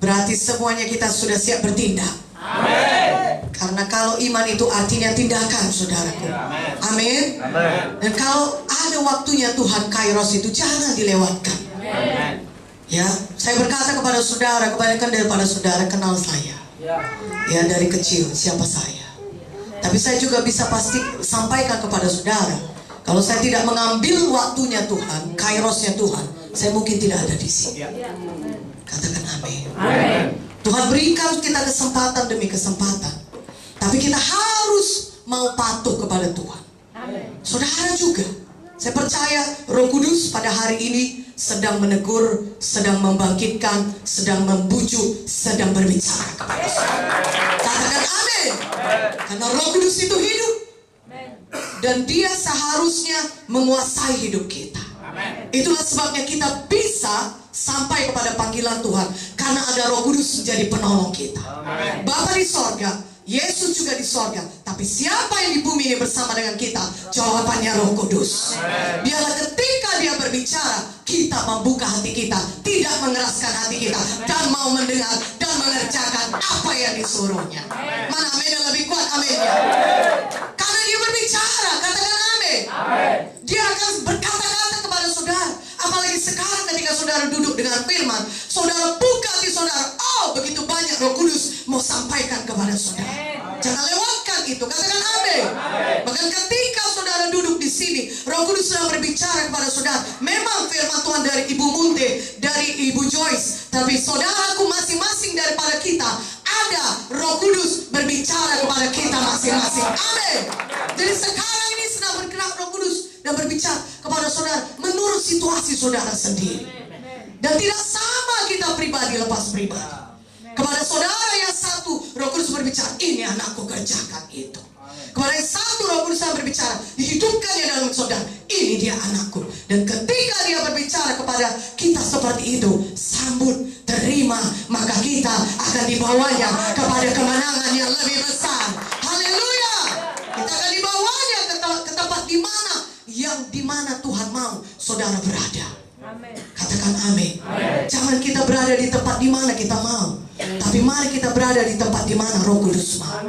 Berarti semuanya kita sudah siap bertindak. Amin. Karena kalau iman itu artinya tindakan, saudaraku. Amin. Dan kalau ada waktunya Tuhan, Kairos itu jangan dilewatkan. Amin. Ya, saya berkata kepada saudara, kebanyakan daripada saudara kenal saya. Ya, dari kecil siapa saya. Tapi saya juga bisa pasti sampaikan kepada saudara, kalau saya tidak mengambil waktunya Tuhan, Kairosnya Tuhan, saya mungkin tidak ada di sini. Katakan amin. Amin. Tuhan berikan kita kesempatan demi kesempatan, tapi kita harus mau patuh kepada Tuhan. Saudara juga, saya percaya Roh Kudus pada hari ini sedang menegur, sedang membangkitkan, sedang membujuk, sedang berbicara kepada saudara. Katakan amin. Karena Roh Kudus itu hidup, dan dia seharusnya menguasai hidup kita. Itulah sebabnya kita bisa sampai kepada panggilan Tuhan, karena ada Roh Kudus menjadi penolong kita. Bapa di sorga, Yesus juga di sorga, tapi siapa yang di bumi ini bersama dengan kita? Jawabannya Roh Kudus. Biarlah ketika dia berbicara, kita membuka hati kita, tidak mengeraskan hati kita, dan mau mendengar dan mengerjakan apa yang disuruhnya. Mana amin yang lebih kuat? Aminnya. Karena dia berbicara, katakan amin. Dia akan berkata-kata kepada saudara. Apalagi sekarang ketika saudara duduk dengan firman, saudara buka hati saudara. Oh, begitu banyak Roh Kudus mau sampaikan kepada saudara. Jangan lewatkan itu, katakan amin. Bahkan ketika saudara duduk di sini, Roh Kudus sedang berbicara kepada saudara. Memang firman Tuhan dari Ibu Munte, dari Ibu Joyce, tapi saudaraku masing-masing daripada kita ada Roh Kudus berbicara kepada kita masing-masing. Amin. Jadi sekarang ini sedang bergerak Roh Kudus dan berbicara kepada saudara menurut situasi saudara sendiri. Dan tidak sama kita pribadi lepas pribadi. Kepada saudara yang satu, Roh Kudus berbicara, ini anakku, kerjakan itu. Kepada yang satu, Roh Kudus berbicara, dihidupkannya dalam saudara, ini dia anakku. Dan ketika dia berbicara kepada kita seperti itu, sambut, terima, maka kita akan dibawanya kepada kemenangan yang lebih besar. Haleluya. Kita akan dibawanya ke tempat di mana Tuhan mau saudara berada. Katakan amin. Jangan kita berada di tempat di mana kita mau, tapi mari kita berada di tempat di mana Roh Kudus mau.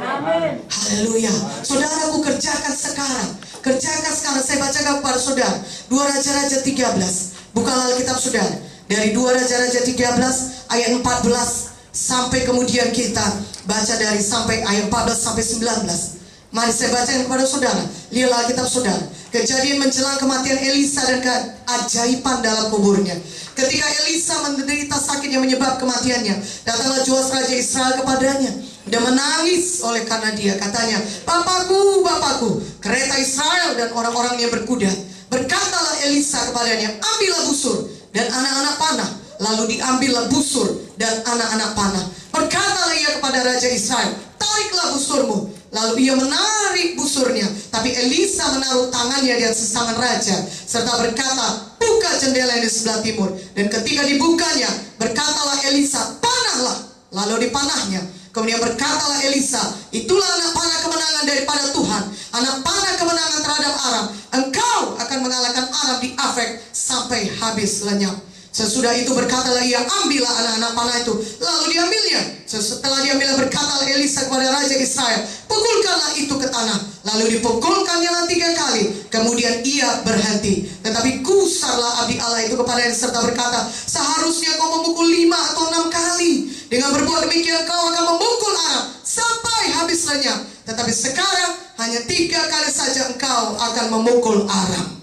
Haleluya. Saudaraku, kerjakan sekarang. Kerjakan sekarang. Saya bacakan kepada saudara 2 Raja-Raja 13. Bukalah Alkitab saudara. Dari 2 Raja-Raja 13 ayat 14 sampai kemudian kita baca dari sampai ayat 14 sampai 19. Mari saya bacakan kepada saudara. Lihatlah Alkitab saudara. Kejadian menjelang kematian Elisa dan keajaiban dalam kuburnya. Ketika Elisa menderita sakit yang menyebab kematiannya, datanglah Joas Raja Israel kepadanya dan menangis oleh karena dia. Katanya, Bapakku, Bapakku, kereta Israel dan orang-orang yang berkuda. Berkatalah Elisa kepadanya, ambillah busur dan anak-anak panah. Lalu diambillah busur dan anak-anak panah. Berkatalah ia kepada Raja Israel, tariklah busurmu. Lalu ia menarik busurnya, tapi Elisa menaruh tangannya di atas tangan raja serta berkata, buka jendela yang di sebelah timur. Dan ketika dibukanya, berkatalah Elisa, panahlah. Lalu dipanahnya. Kemudian berkatalah Elisa, itulah anak panah kemenangan daripada Tuhan, anak panah kemenangan terhadap Aram. Engkau akan mengalahkan Aram di Afek sampai habis lenyap. Sesudah itu berkatalah ia, ambillah anak-anak panah itu. Lalu diambilnya. Setelah diambilnya, berkatalah Elisa kepada Raja Israel, pukulkanlah itu ke tanah. Lalu dipukulkannya 3 kali. Kemudian ia berhenti. Tetapi gusarlah abdi Allah itu kepadanya serta berkata, seharusnya kau memukul 5 atau 6 kali. Dengan berbuat demikian kau akan memukul Aram sampai habis lenyap. Tetapi sekarang hanya 3 kali saja engkau akan memukul Aram.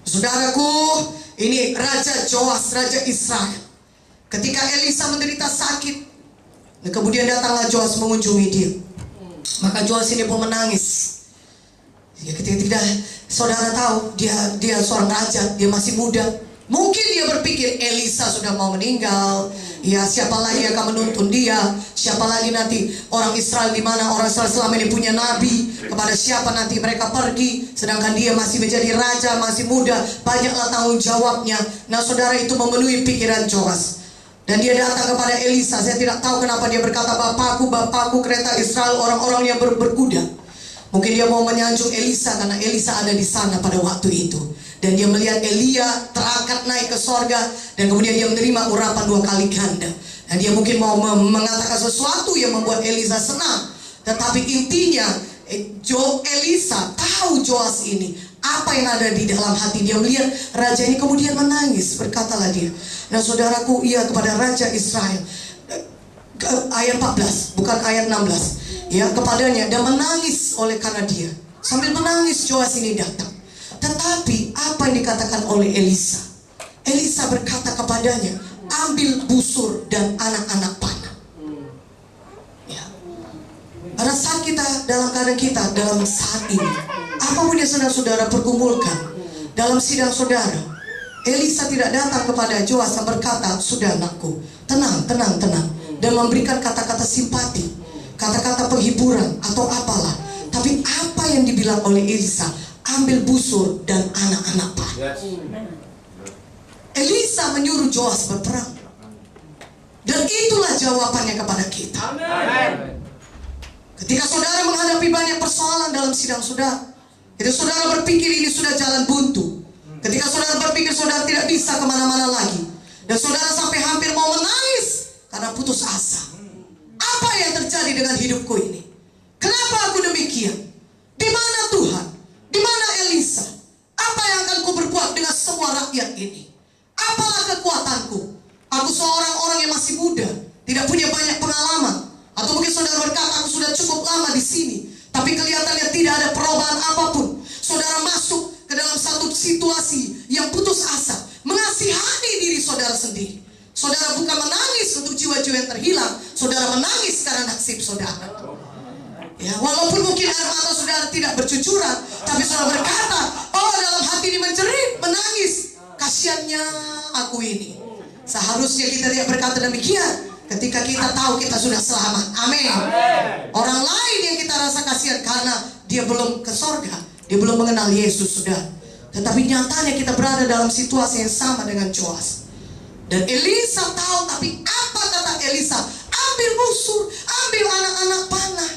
Saudaraku, ini Raja Joas, Raja Israel. Ketika Elisa menderita sakit, dan kemudian datanglah Joas mengunjungi dia. Maka Joas ini pun menangis. Ya, ketika saudara tahu dia seorang raja, dia masih muda. Mungkin dia berpikir Elisa sudah mau meninggal. Ya, siapa lagi yang akan menuntun dia? Siapa lagi nanti orang Israel, di mana orang Israel selama ini punya nabi? Kepada siapa nanti mereka pergi? Sedangkan dia masih menjadi raja, masih muda, banyaklah tanggung jawabnya. Nah, saudara, itu memenuhi pikiran Joas. Dan dia datang kepada Elisa. Saya tidak tahu kenapa dia berkata, Bapakku, Bapakku, kereta Israel, orang-orang yang berkuda. Mungkin dia mau menyanjung Elisa karena Elisa ada di sana pada waktu itu. Dan dia melihat Elia terangkat naik ke sorga. Dan kemudian dia menerima urapan 2 kali ganda. Dan dia mungkin mau mengatakan sesuatu yang membuat Elisa senang. Tetapi intinya Elisa tahu Joas ini, apa yang ada di dalam hati. Dia melihat raja ini kemudian menangis. Berkatalah dia, dan saudaraku, ia kepada Raja Israel, ayat 14, bukan ayat 16, ya, kepadanya, dan menangis oleh karena dia. Sambil menangis Joas ini datang. Tetapi apa yang dikatakan oleh Elisa? Elisa berkata kepadanya, ambil busur dan anak-anak panah. Ya. Pada saat kita, dalam keadaan kita, dalam saat ini, apapun yang sedang saudara pergumulkan dalam sidang saudara, Elisa tidak datang kepada Joas dan berkata, sudah anakku, tenang, tenang, tenang, dan memberikan kata-kata simpati, kata-kata penghiburan atau apalah. Tapi apa yang dibilang oleh Elisa, ambil busur dan anak-anak panah. Elisa menyuruh Joas berperang. Dan itulah jawabannya kepada kita. Ketika saudara menghadapi banyak persoalan dalam sidang saudara, itu saudara berpikir ini sudah jalan buntu. Ketika saudara berpikir saudara tidak bisa kemana-mana lagi, dan saudara sampai hampir mau menangis karena putus asa. Apa yang terjadi dengan hidupku ini? Kenapa aku demikian? Di mana Tuhan? Di mana Elisa? Apa yang akan ku berbuat dengan semua rakyat ini? Apalah kekuatanku? Aku seorang orang yang masih muda, tidak punya banyak pengalaman. Atau mungkin saudara berkata, aku sudah cukup lama di sini, tapi kelihatannya tidak ada perubahan apapun. Saudara masuk ke dalam satu situasi yang putus asa, mengasihani diri saudara sendiri. Saudara bukan menangis untuk jiwa-jiwa yang terhilang, saudara menangis karena nasib saudara. Ya, walaupun mungkin air mata saudara tidak bercucuran, tapi saudara berkata, oh, dalam hati ini menjerit, menangis. Kasiannya aku ini. Seharusnya kita tidak berkata demikian ketika kita tahu kita sudah selamat. Amin. Orang lain yang kita rasa kasihan karena dia belum ke sorga, dia belum mengenal Yesus, sudah. Tetapi nyatanya kita berada dalam situasi yang sama dengan Joas. Dan Elisa tahu, tapi apa kata Elisa? Ambil busur, ambil anak-anak panah.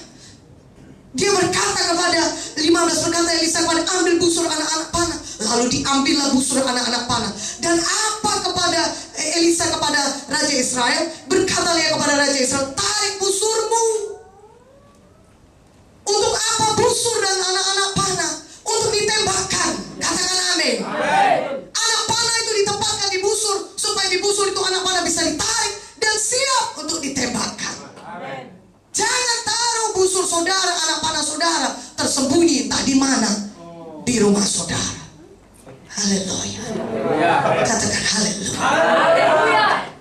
Dia berkata kepada 15, berkata Elisa kepada, ambil busur anak-anak panah. Lalu diambillah busur anak-anak panah. Dan apa kepada Elisa kepada Raja Israel? Berkatalah dia kepada Raja Israel, tarik busurmu. Untuk apa busur dan anak-anak panah? Untuk ditembakkan. Katakan amin. Anak panah itu ditempatkan di busur, supaya di busur itu anak panah bisa ditarik dan siap untuk ditembakkan. Jangan taruh busur saudara, anak panah saudara tersembunyi entah di mana, di rumah saudara. Haleluya. Katakan haleluya.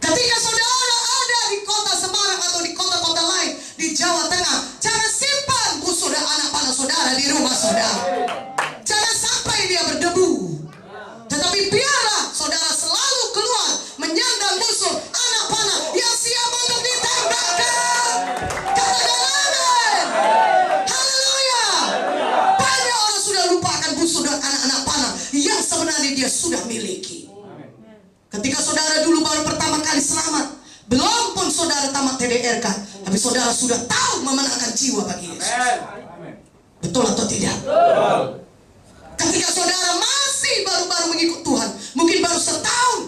Ketika saudara ada di kota Semarang atau di kota-kota lain di Jawa Tengah, jangan simpan busur dan anak panah saudara di rumah saudara. Jangan sampai dia berdebu. Tetapi biarlah saudara selalu keluar menyandang busur anak panah yang siap untuk ditembakkan. Katakan amin. Haleluya. Banyak orang sudah lupakan busur dan anak-anak panah yang sebenarnya dia sudah miliki. Ketika saudara dulu baru pertama kali selamat, belum pun saudara tamat TDRK, tapi saudara sudah tahu memenangkan jiwa bagi Yesus. Betul atau tidak? Ketika saudara masih baru-baru mengikut Tuhan, mungkin baru setahun,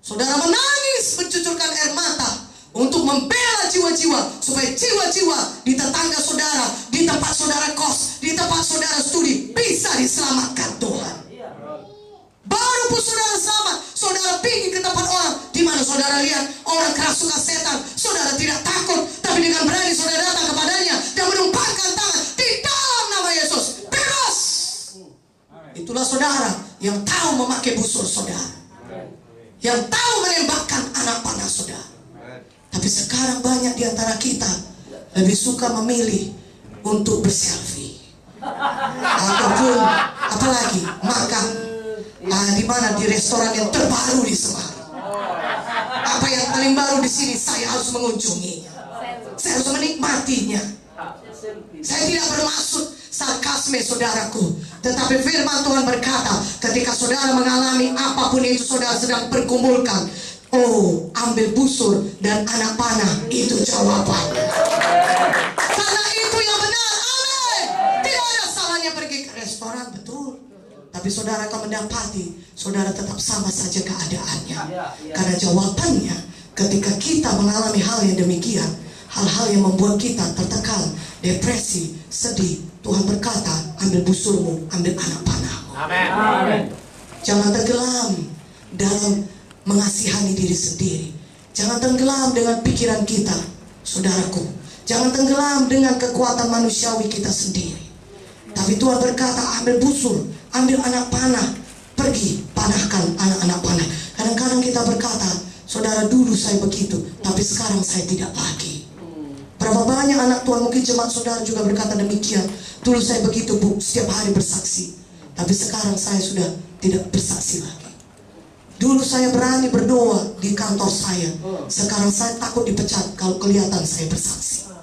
saudara menangis mencucurkan air mata untuk membela jiwa-jiwa, supaya jiwa-jiwa di tetangga saudara, di tempat saudara kos, di tempat saudara studi bisa diselamatkan Tuhan. Baru pun saudara selamat, saudara pergi ke tempat orang di mana saudara lihat orang kerasukan setan, saudara tidak takut, tapi dengan berani saudara datang kepadanya dan menumpangkan tangan di dalam nama Yesus, bebas. Itulah saudara yang tahu memakai busur saudara, yang tahu menembakkan anak panah saudara. Tapi sekarang banyak di antara kita lebih suka memilih untuk berselfie, ataupun apalagi makan di mana, di restoran yang terbaru di Semarang. Apa yang paling baru di sini, saya harus mengunjunginya, saya harus menikmatinya. Saya tidak bermaksud sarkasme saudaraku, tetapi firman Tuhan berkata, ketika saudara mengalami apapun itu saudara sedang berkumpulkan, oh, ambil busur dan anak panah, itu jawabannya. Karena itu yang benar, amin. Tidak ada salahnya pergi ke restoran, betul. Tapi saudara akan mendapati saudara tetap sama saja keadaannya. Karena jawabannya ketika kita mengalami hal yang demikian, hal-hal yang membuat kita tertekan, depresi, sedih, Tuhan berkata, ambil busurmu, ambil anak panahmu. Amin. Jangan tenggelam dalam mengasihani diri sendiri. Jangan tenggelam dengan pikiran kita, saudaraku. Jangan tenggelam dengan kekuatan manusiawi kita sendiri. Tapi Tuhan berkata, ambil busur, ambil anak panah, pergi panahkan anak-anak panah. Kadang-kadang kita berkata, saudara, dulu saya begitu, tapi sekarang saya tidak lagi. Berapa banyak anak Tuhan, mungkin jemaat saudara juga berkata demikian. Dulu saya begitu, Bu, setiap hari bersaksi, tapi sekarang saya sudah tidak bersaksi lagi. Dulu saya berani berdoa di kantor saya, sekarang saya takut dipecat kalau kelihatan saya bersaksi.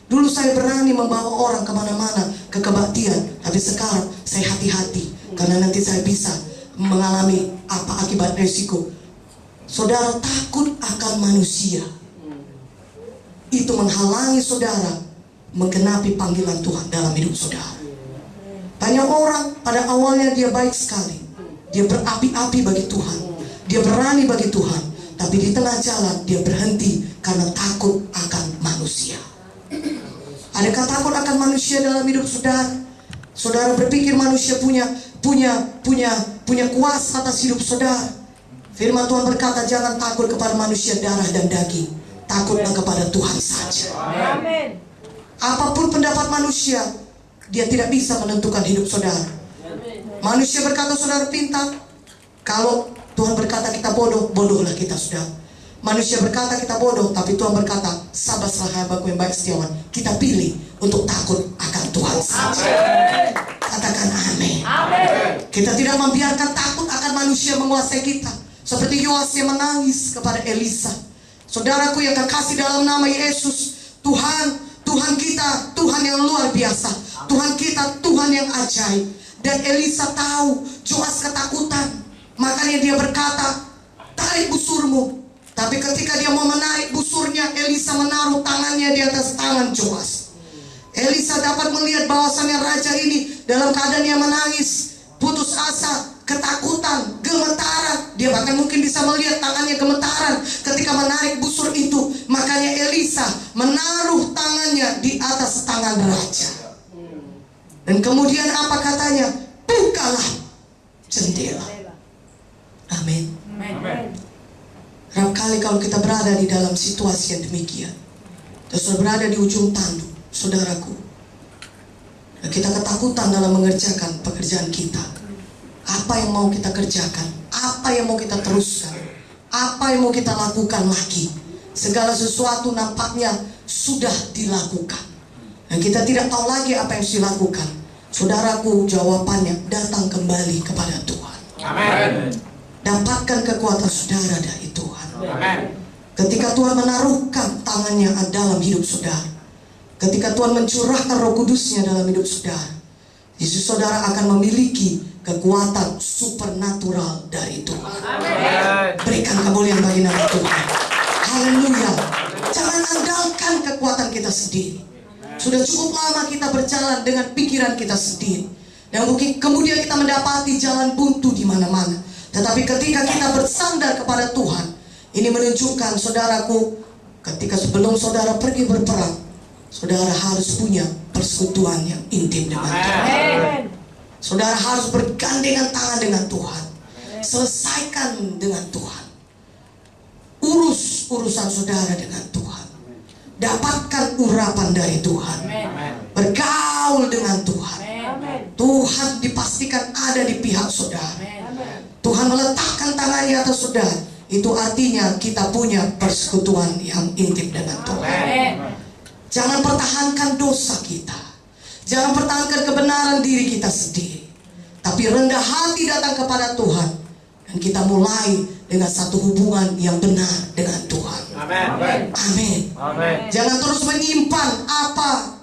Dulu saya berani membawa orang kemana-mana ke kebaktian, tapi sekarang saya hati-hati karena nanti saya bisa mengalami apa akibat resiko. Saudara, takut akan manusia itu menghalangi saudara menggenapi panggilan Tuhan dalam hidup saudara. Banyak orang pada awalnya dia baik sekali, dia berapi-api bagi Tuhan, dia berani bagi Tuhan, tapi di tengah jalan dia berhenti karena takut akan manusia. Adakah takut akan manusia dalam hidup saudara? Saudara berpikir manusia punya kuasa atas hidup saudara? Firman Tuhan berkata, jangan takut kepada manusia darah dan daging, takutlah kepada Tuhan saja. Amin. Apapun pendapat manusia, dia tidak bisa menentukan hidup saudara. Manusia berkata saudara pintar, kalau Tuhan berkata kita bodoh, bodohlah kita saudara. Manusia berkata kita bodoh, tapi Tuhan berkata, sabarlah hambaku yang baik setiawan. Kita pilih untuk takut akan Tuhan saja. Katakan amin. Kita tidak membiarkan takut akan manusia menguasai kita. Seperti Yoas yang menangis kepada Elisa. Saudaraku yang kekasih dalam nama Yesus, Tuhan kita, Tuhan yang luar biasa. Tuhan kita, Tuhan yang ajaib. Dan Elisa tahu Yoas ketakutan, makanya dia berkata, tarik busurmu. Tapi ketika dia mau menarik busurnya, Elisa menaruh tangannya di atas tangan Yoas. Elisa dapat melihat bahwasannya raja ini dalam keadaan yang menangis, putus asa, ketakutan, gemetaran. Dia bahkan mungkin bisa melihat tangannya gemetaran ketika menarik busur itu. Makanya Elisa menaruh tangannya di atas tangan raja. Dan kemudian apa katanya? Bukalah jendela. Amin. Kerap kali kalau kita berada di dalam situasi yang demikian, terus berada di ujung tanduk, saudaraku, dan kita ketakutan dalam mengerjakan pekerjaan kita. Apa yang mau kita kerjakan? Apa yang mau kita teruskan? Apa yang mau kita lakukan lagi? Segala sesuatu nampaknya sudah dilakukan, dan kita tidak tahu lagi apa yang harus dilakukan. Saudaraku, jawabannya datang kembali kepada Tuhan. Amin. Dapatkan kekuatan saudara dari Tuhan. Amin. Ketika Tuhan menaruhkan tangannya dalam hidup saudara, ketika Tuhan mencurahkan Roh Kudusnya dalam hidup saudara, Yesus saudara akan memiliki kekuatan supernatural dari Tuhan. Amin. Berikan kemuliaan bagi nama Tuhan. Haleluya. Jangan andalkan kekuatan kita sendiri. Sudah cukup lama kita berjalan dengan pikiran kita sendiri, dan mungkin kemudian kita mendapati jalan buntu di mana-mana. Tetapi ketika kita bersandar kepada Tuhan, ini menunjukkan saudaraku, ketika sebelum saudara pergi berperang, saudara harus punya persekutuan yang intim dengan Tuhan. Saudara harus bergandengan tangan dengan Tuhan. Selesaikan dengan Tuhan. Urus urusan saudara dengan Tuhan. Dapatkan urapan dari Tuhan. Bergaul dengan Tuhan. Tuhan dipastikan ada di pihak saudara. Tuhan meletakkan tangannya atas saudara. Itu artinya kita punya persekutuan yang intim dengan Tuhan. Jangan pertahankan dosa kita. Jangan pertahankan kebenaran diri kita sendiri. Tapi rendah hati datang kepada Tuhan, dan kita mulai dengan satu hubungan yang benar dengan Tuhan. Amin. Amin. Amin. Jangan terus menyimpan apa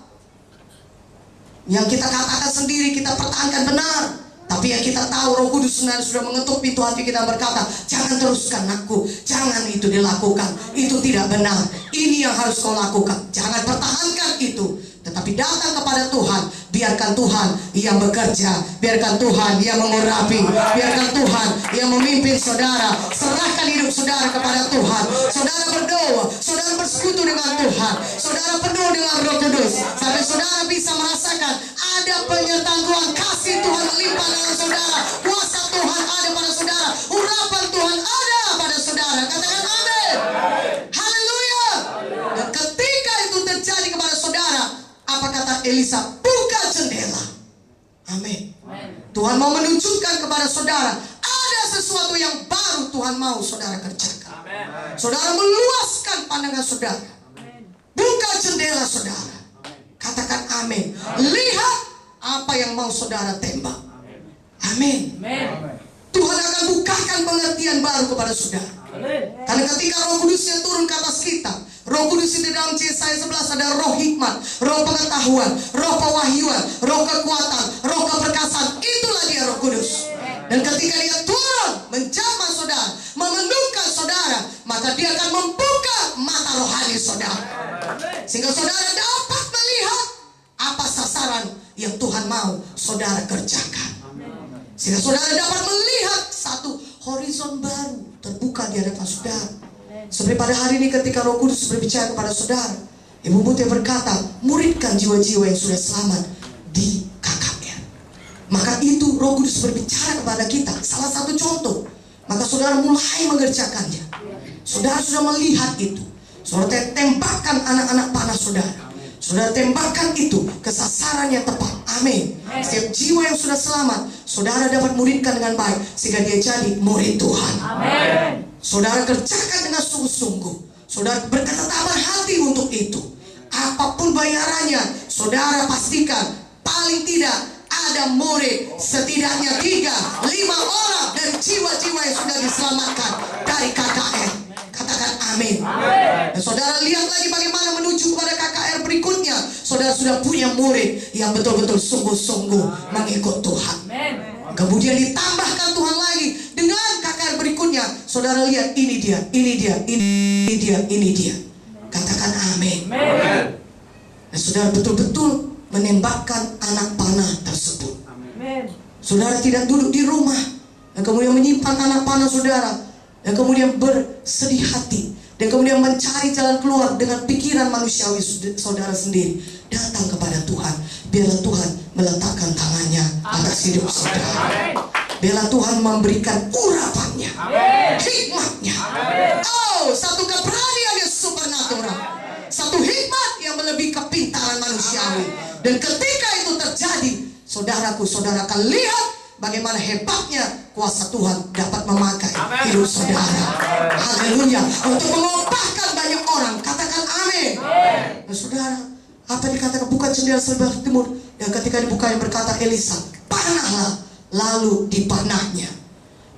yang kita katakan sendiri, kita pertahankan benar. Tapi yang kita tahu Roh Kudus sebenarnya sudah mengetuk pintu hati kita, berkata, jangan teruskan aku, jangan itu dilakukan, itu tidak benar, ini yang harus kau lakukan. Jangan pertahankan itu, tetapi datang kepada Tuhan. Biarkan Tuhan yang bekerja, biarkan Tuhan yang mengurapi, biarkan Tuhan yang memimpin Amin saudara. Serahkan hidup saudara kepada Tuhan. Saudara berdoa, saudara bersekutu dengan Tuhan, saudara penuh dengan Roh Kudus, sampai saudara bisa merasakan ada penyertaan Tuhan, kasih Tuhan melimpah dalam saudara, kuasa Tuhan ada pada saudara, urapan Tuhan ada pada saudara. Katakan amin. Haleluya. Dan ketika itu terjadi kepada saudara, apa kata Elisa? Buka jendela. Amin. Tuhan mau menunjukkan kepada saudara ada sesuatu yang baru Tuhan mau saudara kerjakan. Saudara meluaskan pandangan saudara. Buka jendela saudara. Katakan amin. Lihat apa yang mau saudara tembak. Amin. Tuhan akan bukakan pengertian baru kepada saudara. Karena ketika Roh Kudusnya turun ke atas kita, Roh Kudus di dalam Yesaya 11 ada roh hikmat, roh pengetahuan, roh pewahyuan, roh kekuatan, roh keperkasaan. Itulah dia Roh Kudus. Dan ketika dia turun menjamah saudara, memenuhkan saudara, maka dia akan membuka mata rohani saudara, sehingga saudara dapat melihat apa sasaran yang Tuhan mau saudara kerjakan. Sehingga saudara dapat melihat satu horizon baru terbuka di hadapan saudara. Seperti pada hari ini ketika Roh Kudus berbicara kepada saudara, Ibu Mutia berkata, muridkan jiwa-jiwa yang sudah selamat di KKR. Maka itu Roh Kudus berbicara kepada kita. Salah satu contoh. Maka saudara mulai mengerjakannya. Saudara sudah melihat itu. Saudara tembakkan anak-anak panah saudara. Saudara tembakkan itu ke sasaran yang tepat. Amin. Setiap jiwa yang sudah selamat, saudara dapat muridkan dengan baik, sehingga dia jadi murid Tuhan. Amin. Saudara kerjakan dengan sungguh-sungguh. Saudara berketetapan hati untuk itu. Apapun bayarannya, saudara pastikan paling tidak ada murid setidaknya 3-5 orang dari jiwa-jiwa yang sudah diselamatkan dari KKR. Katakan amin. Dan saudara lihat lagi bagaimana menuju kepada KKR berikutnya. Saudara sudah punya murid yang betul-betul sungguh-sungguh mengikut Tuhan. Kemudian ditambahkan Tuhan lagi dengan KKR berikutnya. Saudara lihat, ini dia, ini dia, ini dia, ini dia. Katakan amin. Dan saudara betul-betul menembakkan anak panah tersebut. Saudara tidak duduk di rumah dan kemudian menyimpan anak panah saudara, dan kemudian bersedih hati, dan kemudian mencari jalan keluar dengan pikiran manusiawi saudara sendiri. Datang kepada Tuhan. Biarlah Tuhan meletakkan tangannya atas hidup saudara. Biarlah Tuhan memberikan urapannya, hikmatnya. Oh, satu keberanian yang supernatural, satu hikmat yang melebihi kepintaran manusiawi. Dan ketika itu terjadi, saudaraku, saudara akan lihat bagaimana hebatnya kuasa Tuhan dapat memakai hidup saudara. Haleluya. Untuk mengubahkan banyak orang. Katakan amin. Nah, saudara, apa dikatakan buka jendela sebelah timur? Dan ketika dibukanya berkata Elisa, panahlah. Lalu dipanahnya.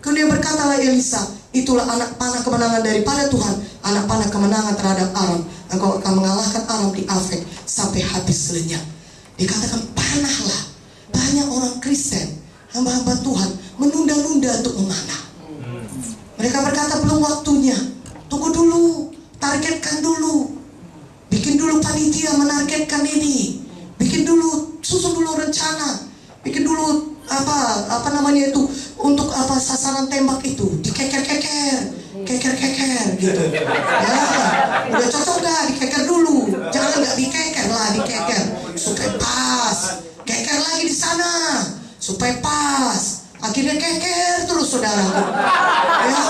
Kemudian berkatalah Elisa, itulah anak panah kemenangan daripada Tuhan, anak panah kemenangan terhadap Aram. Engkau akan mengalahkan Aram di Afek sampai habis lenyap. Dikatakan panahlah. Banyak orang Kristen, hamba-hamba Tuhan, menunda-nunda untuk memanah. Mereka berkata belum waktunya. Tunggu dulu, targetkan dulu, bikin dulu panitia menargetkan ini, bikin dulu, susun dulu rencana, bikin dulu apa namanya itu, untuk apa sasaran tembak itu, dikeker-keker gitu. Ya, udah cocok gak? Dikeker dulu, jangan gak dikeker lah, dikeker supaya pas, keker lagi di sana supaya pas. Akhirnya keker terus saudara. Ya.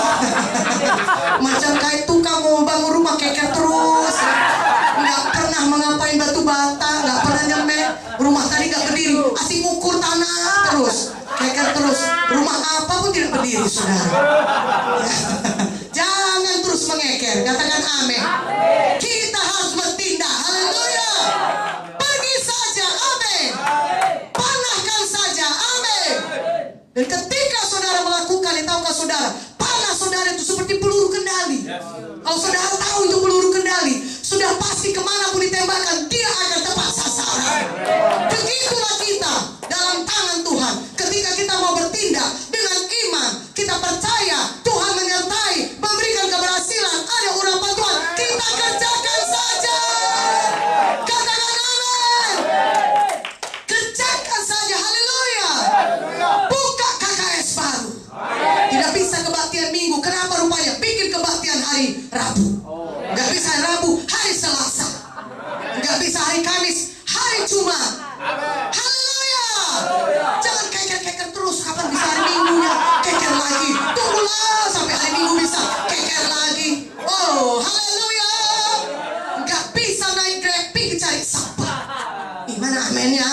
Macam kayak tukang mau bangun rumah keker terus. Nggak pernah mengapain batu bata, nggak pernah nyemeh. Rumah tadi nggak berdiri, asing ukur tanah terus, keker terus. Rumah apa pun tidak berdiri saudara. Ya. Jangan terus mengeker. Katakan amin. Kita harus bertindak. Haleluya. Pergi saja. Amin. Panahkan saja. Amin. Dan ketika saudara melakukan, tahukah saudara, panah saudara itu seperti peluru kendali. Kalau saudara tahu itu peluru kendali, sudah pasti kemanapun ditembakkan, dia akan tepat sasaran. Begitulah kita dalam tangan Tuhan. Ketika kita mau bertindak dengan iman, kita percaya Tuhan menyertai, memberikan keberhasilan, ada urapan Tuhan, kita kerjakan saja. Katakan amin. Kerjakan saja. Haleluya. Buka KKS baru. Tidak bisa bisa kebaktian Minggu. Kenapa rupanya? Bikin kebaktian hari Rabu. Nggak bisa hari Rabu, hari Selasa. Nggak bisa hari Kamis, hari Jumat. Haleluya. Jangan keker-keker terus. Kapan bisa hari Minggunya? Keker lagi. Tunggulah sampai hari Minggu bisa keker lagi. Oh, haleluya. Nggak bisa naik Grab pergi cari sampah. Gimana amennya?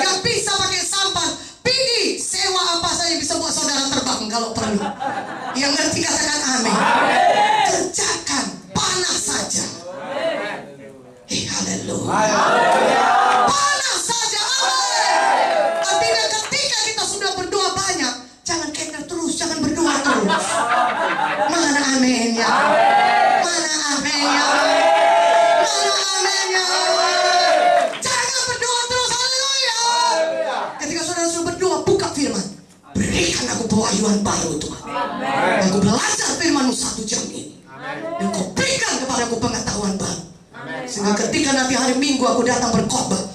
Nggak bisa pakai sampah. Pergi sewa apa saja bisa buat saudara terbang kalau perlu. Yang ngerti katakan amin. Kerjakan, panah saja. Haleluya. Panah saja, amin. Artinya ketika kita sudah berdoa banyak, jangan keker terus, jangan berdoa terus. Mana aminnya? Mana aminnya? Mana aminnya? Jangan berdoa terus, haleluya. Ketika saudara sudah berdoa, buka firman. Berikan aku pewahyuan baru Tuhan. Aku belajar firman-Mu 1 jam ini. Dan Kau berikan kepadaku pengetahuan baru. Sehingga ketika nanti hari Minggu aku datang berkhotbah,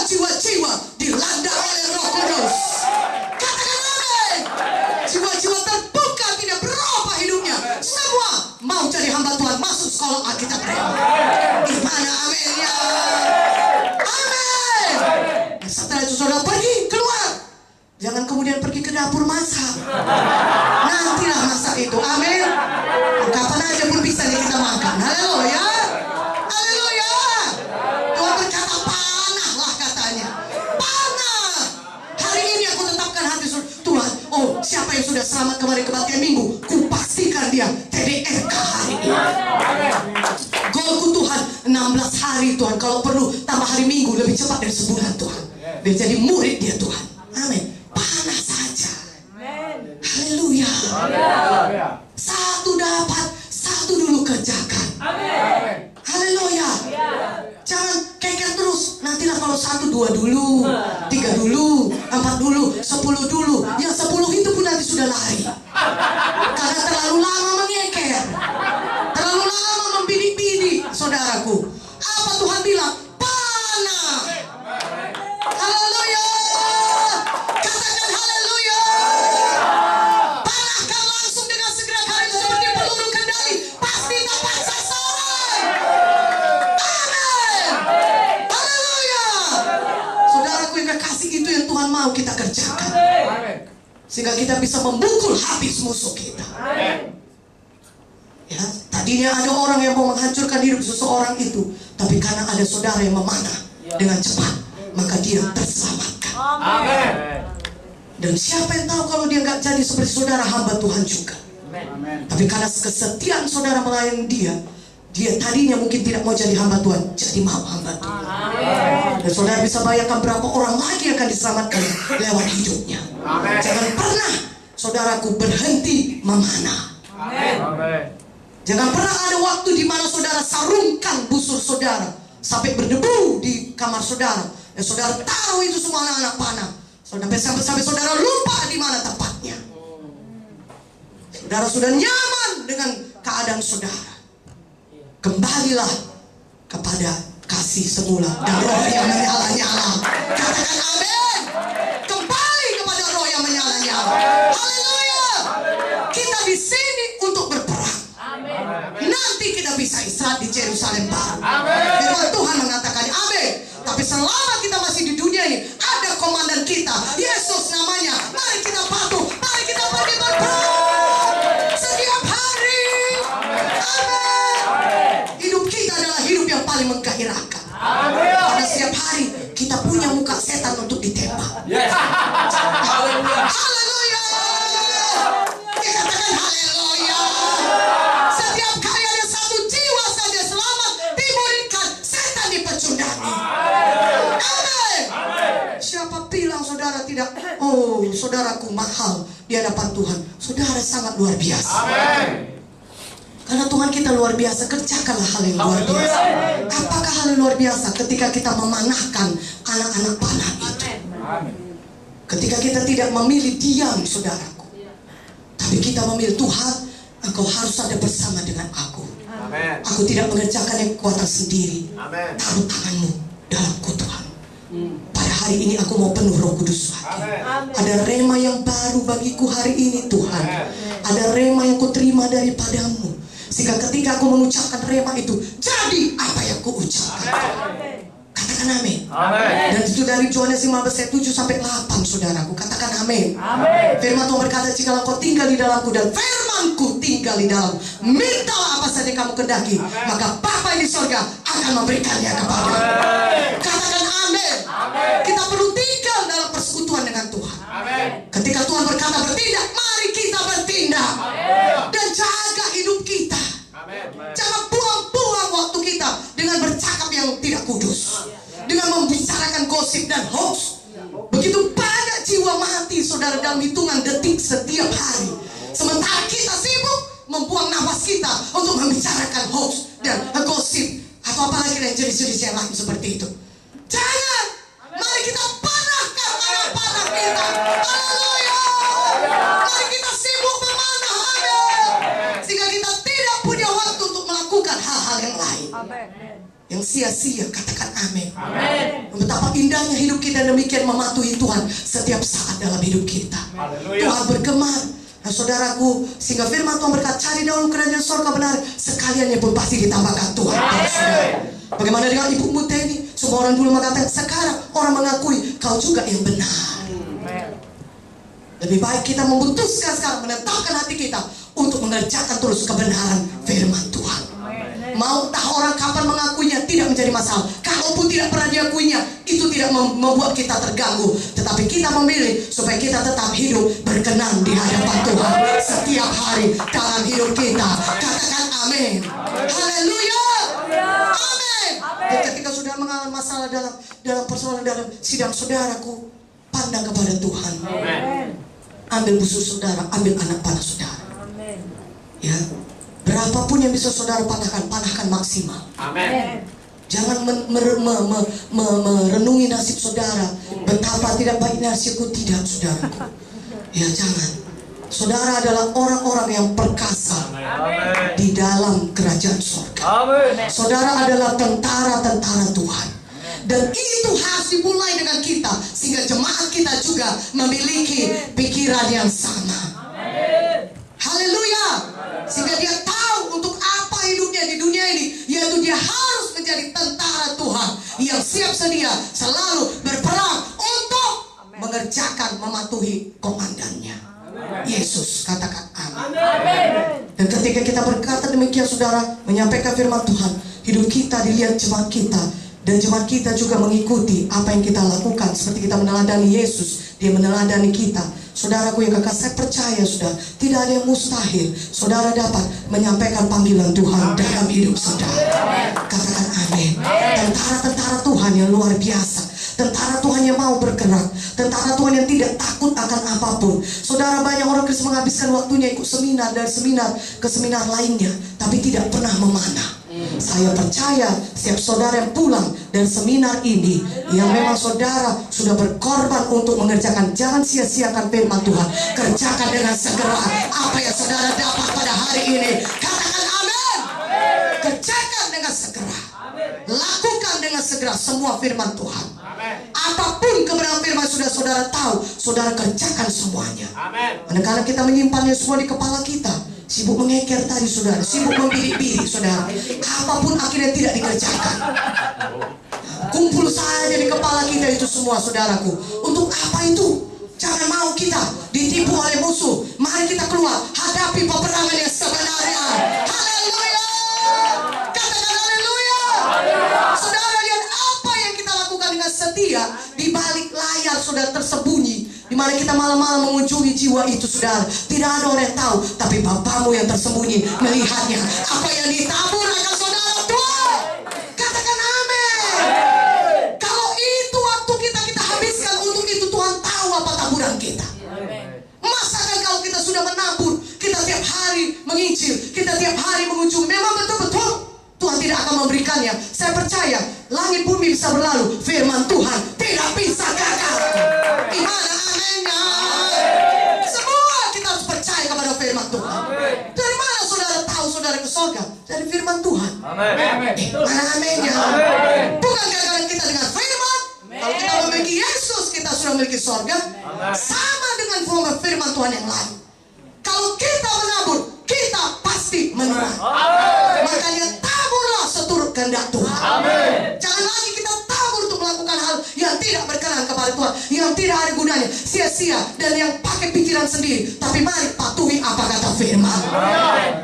jiwa-jiwa dilanda oleh Roh Kudus. Katakan amin. Jiwa-jiwa terbuka, tidak berubah hidupnya. Semua mau jadi hamba Tuhan, masuk sekolah Alkitab Rema. Gimana aminnya? Amin. Dan setelah itu saudara pergi keluar. Jangan kemudian pergi ke dapur masak. Nantilah masak itu. Amin. Kapan aja pun bisa nih kita makan. Haleluya. Haleluya. Tuhan berkata panahlah katanya. Panah. Hari ini aku tetapkan hati Tuhan. Oh, siapa yang sudah selamat kemarin kebaktian Minggu, ku pastikan dia TDRK hari ini. Golku Tuhan 16 hari Tuhan. Kalau perlu tambah hari Minggu lebih cepat dari sebulan Tuhan. Biar jadi murid dia Tuhan. Amin. Panah saja. Haleluya. Satu dapat, satu dulu kerjakan. Haleluya. Jangan keker terus. Nantilah kalau 1, 2 dulu, 3 dulu, 4 dulu, 10 dulu. Yang 10 itu pun nanti sudah lari. Karena terlalu lama mengeker, terlalu lama membidik-bidik, saudaraku. Apa Tuhan bilang? Panah. Haleluya. Katakan haleluya. Panahkan langsung dengan segera kali seperti peluru kendali. Pasti tepat sasaran. Amin. Haleluya. Saudaraku yang kekasih, itu yang Tuhan mau kita kerjakan. Sehingga kita bisa memukul habis musuh kita. Ya, tadinya ada orang yang mau menghancurkan hidup seseorang itu, tapi karena ada saudara yang memanah dengan cepat, maka dia terselamatkan. Amin. Dan siapa yang tahu kalau dia nggak jadi seperti saudara, hamba Tuhan juga. Tapi karena kesetiaan saudara melayani dia tadinya mungkin tidak mau jadi hamba Tuhan, jadi mau hamba Tuhan. Dan saudara bisa bayangkan berapa orang lagi yang akan diselamatkan lewat hidupnya. Jangan pernah saudaraku berhenti memanah. Jangan pernah ada waktu di mana saudara sarungkan busur saudara sampai berdebu di kamar saudara. Dan saudara taruh itu semua anak-anak panah. Sampai saudara lupa di mana tempatnya. Saudara sudah nyaman dengan keadaan saudara. Kembalilah kepada kasih semula dan roh yang menyala-nyala. Katakan amin. Kembali kepada roh yang menyala-nyala. Haleluya. Kita di sini untuk berperang. Nanti kita bisa istirahat di Yerusalem baru. Firman Tuhan mengatakan amin. Tapi selama kita masih di dunia ini, ada komandan kita, Yesus namanya. Mari kita patuh, mari kita pergi berperang setiap hari. Amin. Hidup kita adalah hidup yang paling menggairahkan. Karena setiap hari kita punya muka setan untuk ditembak. Haleluya. Dikatakan haleluya. Setiap kali ada satu jiwa saja selamat, dimuridkan, setan dipecundangi. Amin. Siapa bilang saudara tidak? Oh, saudaraku mahal di hadapan Tuhan. Saudara sangat luar biasa. Karena Tuhan kita luar biasa. Kerjakanlah hal yang luar biasa. Apakah hal yang luar biasa? Ketika kita memanahkan anak-anak panah itu. Ketika kita tidak memilih diam, saudaraku, tapi kita memilih Tuhan, Engkau harus ada bersama dengan aku. Aku tidak mengerjakan yang kekuatan sendiri. Taruh tanganmu dalamku Tuhan. Pada hari ini aku mau penuh Roh Kudus lagi. Ada rema yang baru bagiku hari ini Tuhan. Ada rema yang kuterima daripadamu, sehingga ketika aku mengucapkan rema itu, jadi apa yang kuucapkan. Katakan amin. Dan itu dari Yohanes 15 ayat 7 sampai 8, saudaraku. Katakan amin. Firman Tuhan berkata, jika engkau tinggal di dalamku dan firmanku tinggal di dalam, mintalah apa saja kamu kehendaki, maka Bapa di sorga akan memberikannya kepadamu. Katakan amin. Kita perlu tinggal dalam persekutuan dengan Tuhan. Ketika Tuhan berkata bertindak, mari kita bertindak. Dan jaga hidup kita. Jangan buang-buang waktu kita dengan bercakap yang tidak kudus, dengan membicarakan gosip dan hoax. Begitu banyak jiwa mati, saudara, dalam hitungan detik setiap hari, sementara kita sibuk membuang nafas kita untuk membicarakan hoax dan gosip, atau apalagi dan jenis-jenis yang lain seperti itu. Jangan. Mari kita panahkan panah kita. Haleluya. Mari kita sibuk memanah. Amin. Sehingga kita tidak punya waktu untuk melakukan hal-hal yang lain yang sia-sia. Katakan amin. Betapa indahnya hidup kita demikian mematuhi Tuhan setiap saat dalam hidup kita. Tuhan bergemar. Nah, saudaraku, sehingga firman Tuhan berkata, cari dahulu kerajaan surga benar, sekalian yang pun pasti ditambahkan Tuhan. Bagaimana dengan ibumu Teni? Semua orang dulu mengatakan, sekarang orang mengakui kau juga yang benar. Lebih baik kita memutuskan sekarang, menetapkan hati kita untuk mengerjakan terus kebenaran firman Tuhan. Mau entah orang kapan mengakuinya tidak menjadi masalah. Kalaupun tidak pernah diakuinya, itu tidak membuat kita terganggu. Tetapi kita memilih supaya kita tetap hidup berkenan di hadapan Tuhan setiap hari dalam hidup kita. Katakan amin. Haleluya. Amin. Dan ketika sudah mengalami masalah dalam persoalan dalam sidang, saudaraku, pandang kepada Tuhan. Ambil musuh saudara, ambil anak panah saudara. Ya. Berapapun yang bisa saudara panahkan maksimal. Amin. Jangan merenungi nasib saudara. Betapa tidak baik nasibku, tidak, saudaraku. Ya, jangan. Saudara adalah orang-orang yang perkasa. Amin. Di dalam kerajaan surga. Amin. Saudara adalah tentara-tentara Tuhan. Dan itu harus dimulai dengan kita, sehingga jemaat kita juga memiliki pikiran yang sama. Amin. Haleluya. Sehingga dia tahu untuk apa hidupnya di dunia ini, yaitu dia harus menjadi tentara Tuhan yang siap sedia selalu berperang untuk mengerjakan, mematuhi komandannya, Yesus. Katakan amin. Dan ketika kita berkata demikian, saudara, menyampaikan firman Tuhan, hidup kita dilihat jemaat kita, dan jemaat kita juga mengikuti apa yang kita lakukan. Seperti kita meneladani Yesus, dia meneladani kita. Saudaraku yang kekal, saya percaya sudah tidak ada yang mustahil saudara dapat menyampaikan panggilan Tuhan dalam hidup saudara. Katakan amin. Tentara-tentara Tuhan yang luar biasa, tentara Tuhan yang mau bergerak, tentara Tuhan yang tidak takut akan apapun. Saudara, banyak orang Kristen menghabiskan waktunya ikut seminar dari seminar ke seminar lainnya, tapi tidak pernah memanah. Saya percaya setiap saudara yang pulang dari seminar ini, yang memang saudara sudah berkorban untuk mengerjakan, jangan sia-siakan firman Tuhan. Kerjakan dengan segera apa yang saudara dapat pada hari ini. Katakan amin. Kerjakan dengan segera, lakukan dengan segera semua firman Tuhan. Apapun kebenaran firman sudah saudara tahu, saudara kerjakan semuanya. Karena kita menyimpannya semua di kepala kita, sibuk mengeker tadi saudara, sibuk membidik-bidik saudara, apapun akhirnya tidak dikerjakan. Kumpul saja di kepala kita itu semua, saudaraku. Untuk apa itu? Jangan mau kita ditipu oleh musuh. Mari kita keluar, hadapi peperangan yang sebenarnya. Haleluya. Katakan haleluya. Saudara, lihat apa yang kita lakukan dengan setia di balik layar saudara tersembunyi, di mana kita malam-malam mengunjungi jiwa itu, saudara. Tidak ada orang yang tahu, tapi Bapamu yang tersembunyi melihatnya. Apa yang ditabur akan saudara Tuhan. Katakan amin. Kalau itu waktu kita habiskan untuk itu, Tuhan tahu apa taburan kita. Masakan kalau kita sudah menabur, kita tiap hari menginjil, kita tiap hari mengunjungi, memang betul-betul Tuhan tidak akan memberikannya. Saya percaya langit bumi bisa berlalu, firman Tuhan tidak bisa gagal. Gimana aminnya? Semua kita harus percaya kepada firman Tuhan. Dari mana saudara tahu saudara ke surga? Dari firman Tuhan. Mana aminnya? Bukan gara-gara kita dengan firman, Kalau kita memiliki Yesus, kita sudah memiliki sorga. Sama dengan firman Tuhan yang lain. Kalau kita menabur, kita pasti menuai. Makanya taburlah seturut kehendak Tuhan. Jangan lagi kita tabur untuk melakukan hal yang tidak berkenan kepada Tuhan, yang tidak ada gunanya, sia-sia, dan yang pakai pikiran sendiri. Tapi mari patuhi apa kata firman.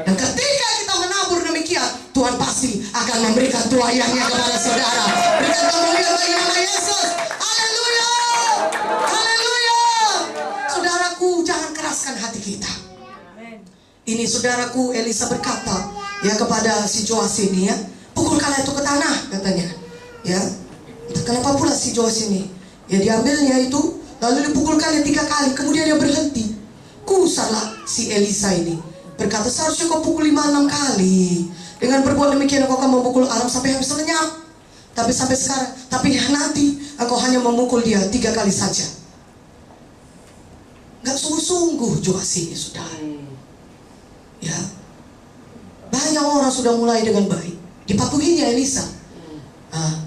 Dan ketika kita menabur demikian, Tuhan pasti akan memberikan tuaiannya kepada saudara. Berikan kemuliaan bagi nama Yesus. Haleluya, haleluya. Saudaraku, jangan keraskan hati kita. Ini saudaraku, Elisa berkata ya kepada si Joas ini, ya, pukulkanlah itu ke tanah, katanya. Ya, kenapa pula si Joas ini? Ya, diambilnya itu, lalu dipukulkannya 3 kali, kemudian dia berhenti. Kusarlah si Elisa ini berkata, seharusnya kau pukul 5-6 kali. Dengan berbuat demikian kau akan memukul Aram sampai habis lenyap. Tapi sampai sekarang, tapi nanti engkau hanya memukul dia 3 kali saja. Gak sungguh-sungguh Joas ini, saudara. Ya, banyak orang sudah mulai dengan baik. Dipatuhinya Elisa.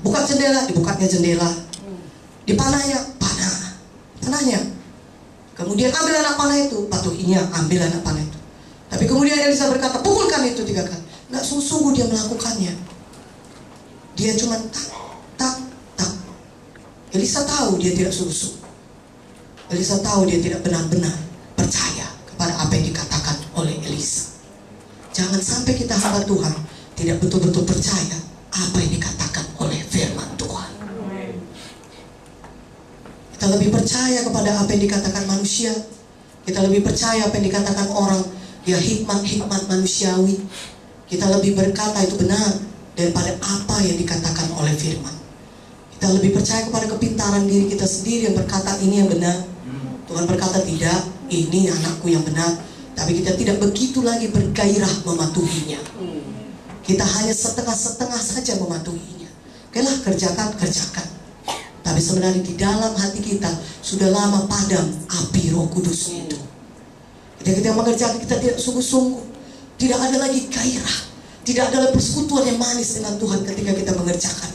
Buka jendela, dibukanya jendela. Dipanahnya, panahnya. Kemudian ambil anak panah itu, patuhinya ambil anak panah itu. Tapi kemudian Elisa berkata, pukulkan itu 3 kali. Nggak sungguh-sungguh dia melakukannya. Dia cuma tak. Elisa tahu dia tidak sungguh-sungguh. Elisa tahu dia tidak benar-benar percaya kepada apa yang dikatakan oleh Elisa. Jangan sampai kita hamba Tuhan tidak betul-betul percaya apa yang dikatakan oleh firman Tuhan. Kita lebih percaya kepada apa yang dikatakan manusia. Kita lebih percaya apa yang dikatakan orang, ya, hikmat-hikmat manusiawi. Kita lebih berkata itu benar daripada apa yang dikatakan oleh firman. Kita lebih percaya kepada kepintaran diri kita sendiri yang berkata ini yang benar. Tuhan berkata tidak, ini anakku yang benar. Tapi kita tidak begitu lagi bergairah mematuhinya. Kita hanya setengah-setengah saja mematuhinya. Okelah, kerjakan. Tapi sebenarnya di dalam hati kita sudah lama padam api Roh Kudus itu. Ketika kita mengerjakan, kita tidak sungguh-sungguh. Tidak ada lagi gairah. Tidak ada lagi persekutuan yang manis dengan Tuhan ketika kita mengerjakan.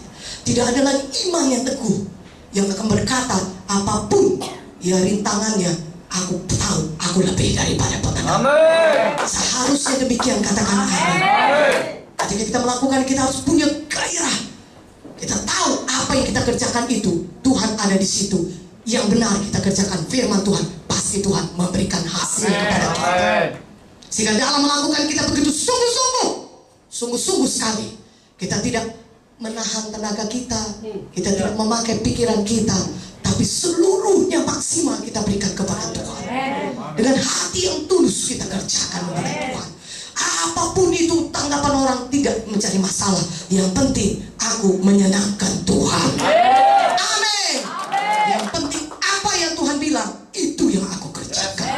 Tidak ada lagi iman yang teguh, yang akan berkata apapun ya rintangannya, aku tahu aku lebih daripada pemenang. Seharusnya demikian, katakan amin. Ketika kita melakukan, kita harus punya gairah. Kita tahu apa yang kita kerjakan itu Tuhan ada di situ. Yang benar kita kerjakan firman Tuhan, pasti Tuhan memberikan hasil kepada kita. Sehingga dalam melakukan kita begitu sungguh-sungguh sekali. Kita tidak menahan tenaga kita, kita tidak memakai pikiran kita, tapi seluruhnya maksimal kita berikan kepada Tuhan. Dengan hati yang tulus kita kerjakan kepada Tuhan. Apapun itu tanggapan orang tidak mencari masalah. Yang penting aku menyenangkan Tuhan. Amin. Yang penting apa yang Tuhan bilang, itu yang aku kerjakan.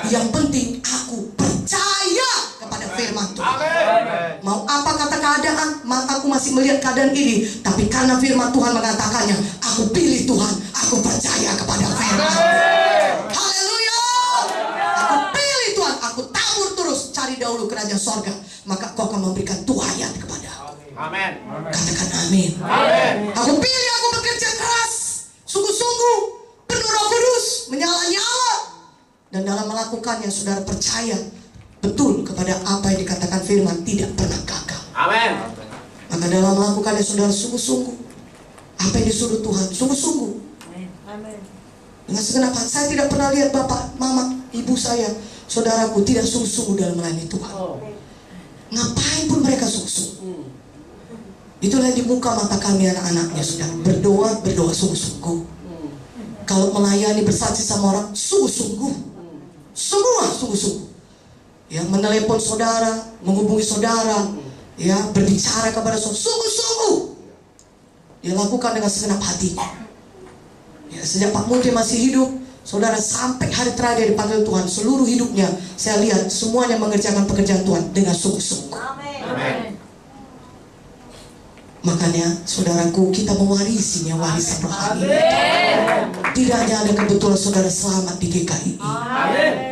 Yang penting aku percaya kepada firman Tuhan. Mau apa kata keadaan, maka aku masih melihat keadaan ini, tapi karena firman Tuhan mengatakannya, aku pilih Tuhan, aku percaya kepada firman. Haleluya. Aku pilih Tuhan, aku tabur terus, cari dahulu kerajaan sorga, maka kau akan memberikan tuaian kepada aku. Amin. Katakan amin. Aku pilih, aku bekerja keras, sungguh-sungguh, penuh Roh Kudus, menyala-nyala, dan dalam melakukannya saudara percaya betul kepada apa yang dikatakan firman, tidak pernah gagal. Amin. Maka dalam melakukannya saudara sungguh-sungguh, apa yang disuruh Tuhan sungguh-sungguh. Amin. Dengan segenap hati. Saya tidak pernah lihat bapak, mama, ibu saya, saudaraku tidak sungguh-sungguh dalam melayani Tuhan. Ngapain pun mereka sungguh-sungguh. Itulah di muka mata kami anak-anaknya, saudara. Berdoa sungguh-sungguh. Kalau melayani bersaksi sama orang sungguh-sungguh. Semua sungguh-sungguh. Ya, menelepon saudara, menghubungi saudara, ya, berbicara kepada saudara sungguh-sungguh. Dia lakukan dengan segenap hatinya. Ya, sejak Pak Munti masih hidup, saudara, sampai hari terakhir dipanggil Tuhan, seluruh hidupnya saya lihat semuanya mengerjakan pekerjaan Tuhan dengan sungguh-sungguh. Amin. Makanya saudaraku, kita mewarisinya warisan rohani. Tidak hanya ada kebetulan saudara selamat di GKI.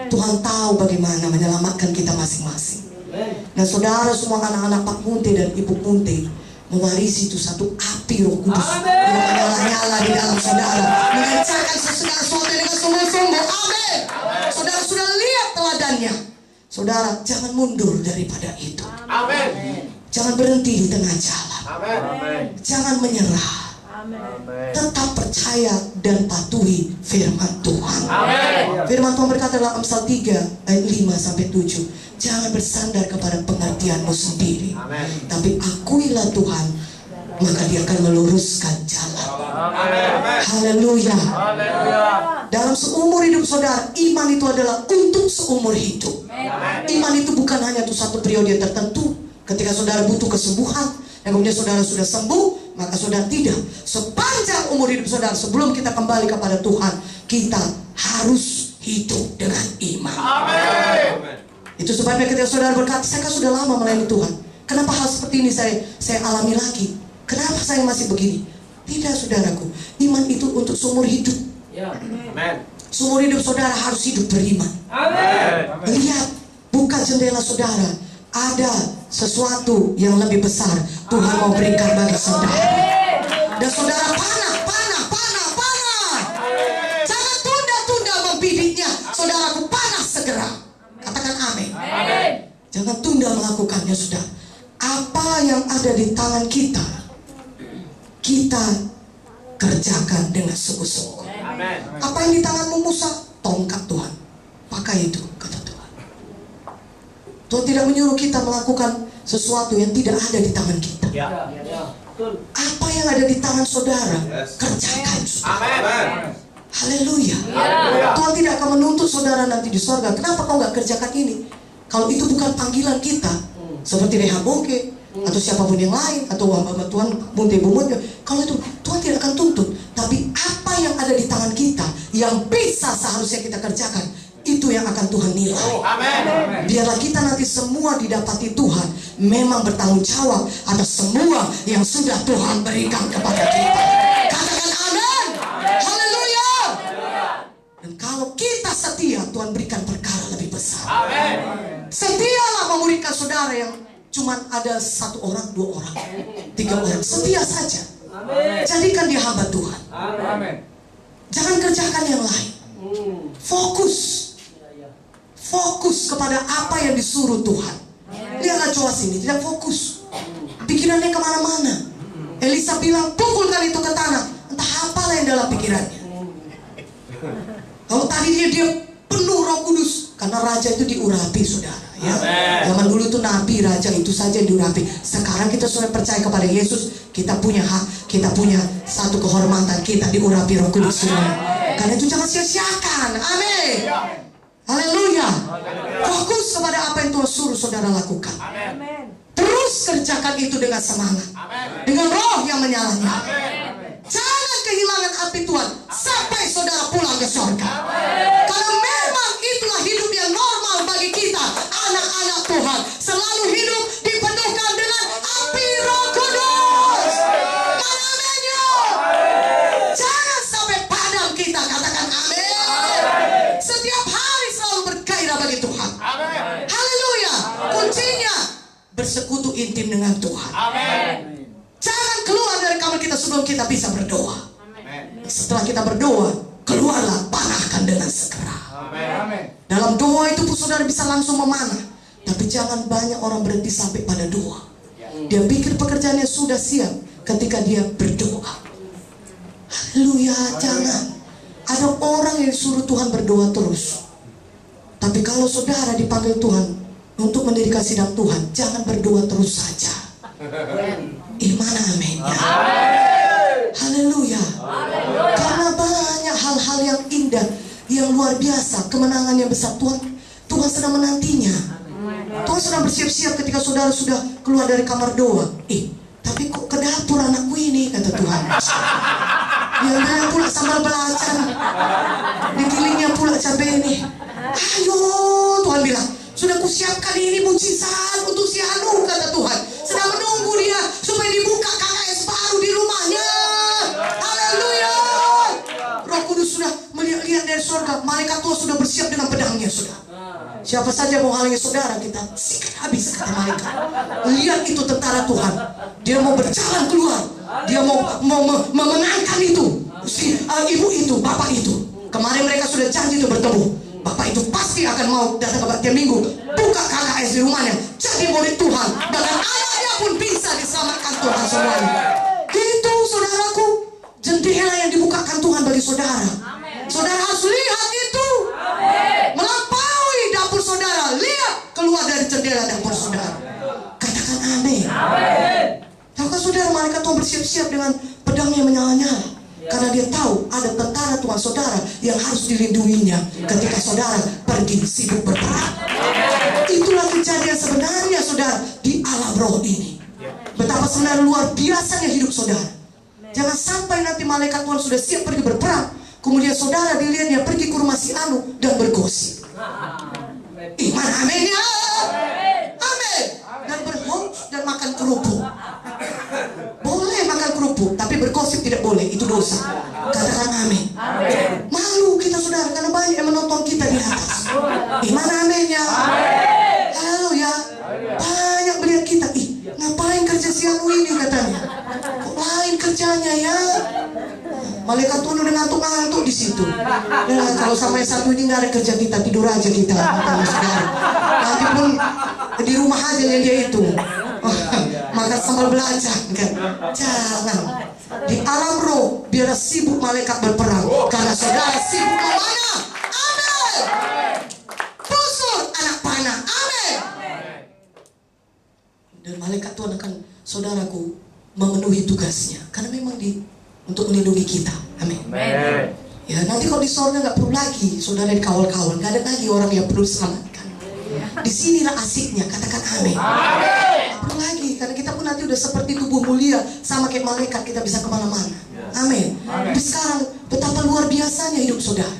Tuhan tahu bagaimana menyelamatkan kita masing-masing. Nah saudara, semua anak-anak Pak Munte dan Ibu Munte mewarisi itu satu api Roh Kudus yang menyala-nyala di dalam saudara, mengerjakan segala sesuatu dengan sungguh-sungguh. Amin. Saudara sudah lihat teladannya. Saudara jangan mundur daripada itu. Amin. Jangan berhenti di tengah jalan. Amin. Jangan menyerah. Tetap percaya dan patuhi firman Tuhan. Amin. Firman Tuhan berkata dalam Amsal 3 ayat 5-7, jangan bersandar kepada pengertianmu sendiri, tapi akuilah Tuhan, maka Dia akan meluruskan jalan. Haleluya. Dalam seumur hidup saudara, iman itu adalah untuk seumur hidup. Iman itu bukan hanya untuk satu periode tertentu. Ketika saudara butuh kesembuhan dan kemudian saudara sudah sembuh, maka saudara tidak. Sepanjang umur hidup saudara, sebelum kita kembali kepada Tuhan, kita harus hidup dengan iman. Amin. Itu sebabnya ketika saudara berkata, saya kan sudah lama melayani Tuhan, kenapa hal seperti ini saya alami lagi? Kenapa saya masih begini? Tidak saudaraku, iman itu untuk seumur hidup. Amin. Seumur hidup saudara harus hidup beriman. Amin. Lihat, buka jendela saudara, ada sesuatu yang lebih besar Tuhan mau berikan bagi saudara. Dan saudara panah. Jangan tunda-tunda membibitnya. Saudaraku, panah segera. Katakan amin. Jangan tunda melakukannya, saudara. Apa yang ada di tangan kita, kita kerjakan dengan sungguh-sungguh. Apa yang di tanganmu Musa? Tongkat Tuhan. Pakai itu, kata Tuhan. Tuhan tidak menyuruh kita melakukan sesuatu yang tidak ada di tangan kita. Apa yang ada di tangan saudara, kerjakan saudara. Haleluya. Tuhan tidak akan menuntut saudara nanti di sorga, kenapa kau nggak kerjakan ini? Kalau itu bukan panggilan kita, seperti Reha Bongke atau siapapun yang lain, atau hamba Tuhan Bunte Bumut, kalau itu Tuhan tidak akan tuntut. Tapi apa yang ada di tangan kita yang bisa seharusnya kita kerjakan, itu yang akan Tuhan nilai. Biarlah kita nanti semua didapati Tuhan memang bertanggung jawab atas semua yang sudah Tuhan berikan kepada kita. Katakan amin. Haleluya. Dan kalau kita setia, Tuhan berikan perkara lebih besar. Setialah memuridkan saudara yang cuma ada 1 orang, 2 orang, 3 orang. Setia saja. Jadikan dia hamba Tuhan. Jangan kerjakan yang lain. Fokus kepada apa yang disuruh Tuhan. Lihatlah Joas ini, tidak fokus. Pikirannya kemana-mana. Elisa bilang, pukulkan itu ke tanah. Entah apalah yang dalam pikirannya. Kalau tadi dia penuh Roh Kudus, karena raja itu diurapi, saudara. Ya. Zaman dulu itu nabi, raja itu saja yang diurapi. Sekarang kita sudah percaya kepada Yesus, kita punya hak, kita punya satu kehormatan, kita diurapi Roh Kudus semua. Karena itu jangan sia-siakan. Amin. Haleluya. Fokus kepada apa yang Tuhan suruh saudara lakukan. Terus kerjakan itu dengan semangat, dengan roh yang menyala-nyala. Jangan kehilangan api Tuhan sampai saudara pulang ke surga. Karena memang itulah hidup yang normal bagi kita, anak-anak Tuhan. Selalu hidup dipenuhkan dengan api Roh Kudus. Mana aminnya? Jangan sampai padam kita. Katakan amin. Setiap hari selalu bergairah bagi Tuhan. Haleluya. Kuncinya bersekutu intim dengan Tuhan. Jangan keluar dari kamar kita sebelum kita bisa berdoa. Setelah kita berdoa, keluarlah, panahkan dengan segera. Dalam doa itu pun saudara bisa langsung memanah. Tapi jangan banyak orang berhenti sampai pada doa. Dia pikir pekerjaannya sudah siap ketika dia berdoa. Haleluya. Jangan. Ada orang yang disuruh Tuhan berdoa terus. Tapi kalau saudara dipanggil Tuhan untuk mendirikan sidang Tuhan, jangan berdoa terus saja. Gimana aminnya? Haleluya. Karena banyak hal-hal yang indah, yang luar biasa, kemenangan yang besar Tuhan sedang menantinya. Tuhan sedang bersiap-siap ketika saudara sudah keluar dari kamar doa. Tapi kok ke dapur anakku ini, kata Tuhan. Yang bilang pula sambal belacan, dikilingnya pula cabai ini. Ayo, Tuhan bilang, sudah kusiapkan ini mujizat untuk si Anu, kata Tuhan. Sedang menunggu dia supaya dibuka KKS baru di rumahnya. Haleluya. Roh Kudus sudah melihat dari surga. Malaikat Tuhan sudah bersiap dengan pedangnya, sudah. Siapa saja mau halangi saudara, kita sikat habis, kata malaikat. Lihat itu tentara Tuhan. Dia mau berjalan keluar. Dia mau memenangkan itu. Si ibu itu, bapak itu. Kemarin mereka sudah janji itu bertemu. Bapak itu pasti akan mau datang ke tiap minggu. Buka KKS di rumahnya. Jadi murid Tuhan. Bahkan anaknya pun bisa diselamatkan Tuhan semuanya. Itu saudaraku, jendela yang dibukakan Tuhan bagi saudara. Saudara harus lihat itu. Melampaui dapur saudara. Lihat keluar dari jendela dapur saudara. Katakan amin. Tahukah saudara, malaikat Tuhan bersiap-siap dengan pedangnya menyala-nyala. Karena dia tahu ada tentara Tuhan saudara yang harus dilindunginya ketika saudara pergi sibuk berperang. Itulah kejadian sebenarnya saudara di alam roh ini. Betapa sebenarnya luar biasanya hidup saudara. Jangan sampai nanti malaikat Tuhan sudah siap pergi berperang, kemudian saudara dilihat dia pergi ke rumah si Anu dan bergosip. Iman amin ya. Amin. Dan berhoax dan makan kerupuk. Boleh makan kerupuk, tapi bergosip tidak boleh, itu dosa. Katakan amin. Malu kita saudara, karena banyak yang menonton kita di atas. Iman amin ya. Haleluya. Banyak melihat kita, ngapain kerja si Anu ini katanya. Kok lain kerjanya ya. Malaikat Tuhan udah ngantuk-ngantuk di situ. Nah, kalau sama yang satu ini nggak ada kerja, kita tidur aja kita. Nanti pun di rumah aja yang dia itu. Makan sambal belacan kan. Jangan. Di alam roh biar sibuk malaikat berperang. Karena saudara sibuk memana? Amin. Busur anak panah. Amin. Dan malaikat Tuhan akan, saudaraku, memenuhi tugasnya. Karena memang untuk melindungi kita. Amin. Ya, nanti kalau di sorga nggak perlu lagi saudara dikawal-kawal. Nggak ada lagi orang yang perlu diselamatkan. Di sinilah asiknya. Katakan amin. Perlu lagi, karena kita pun nanti udah seperti tubuh mulia, sama kayak malaikat, kita bisa kemana-mana. Amin. Tapi sekarang betapa luar biasanya hidup saudara.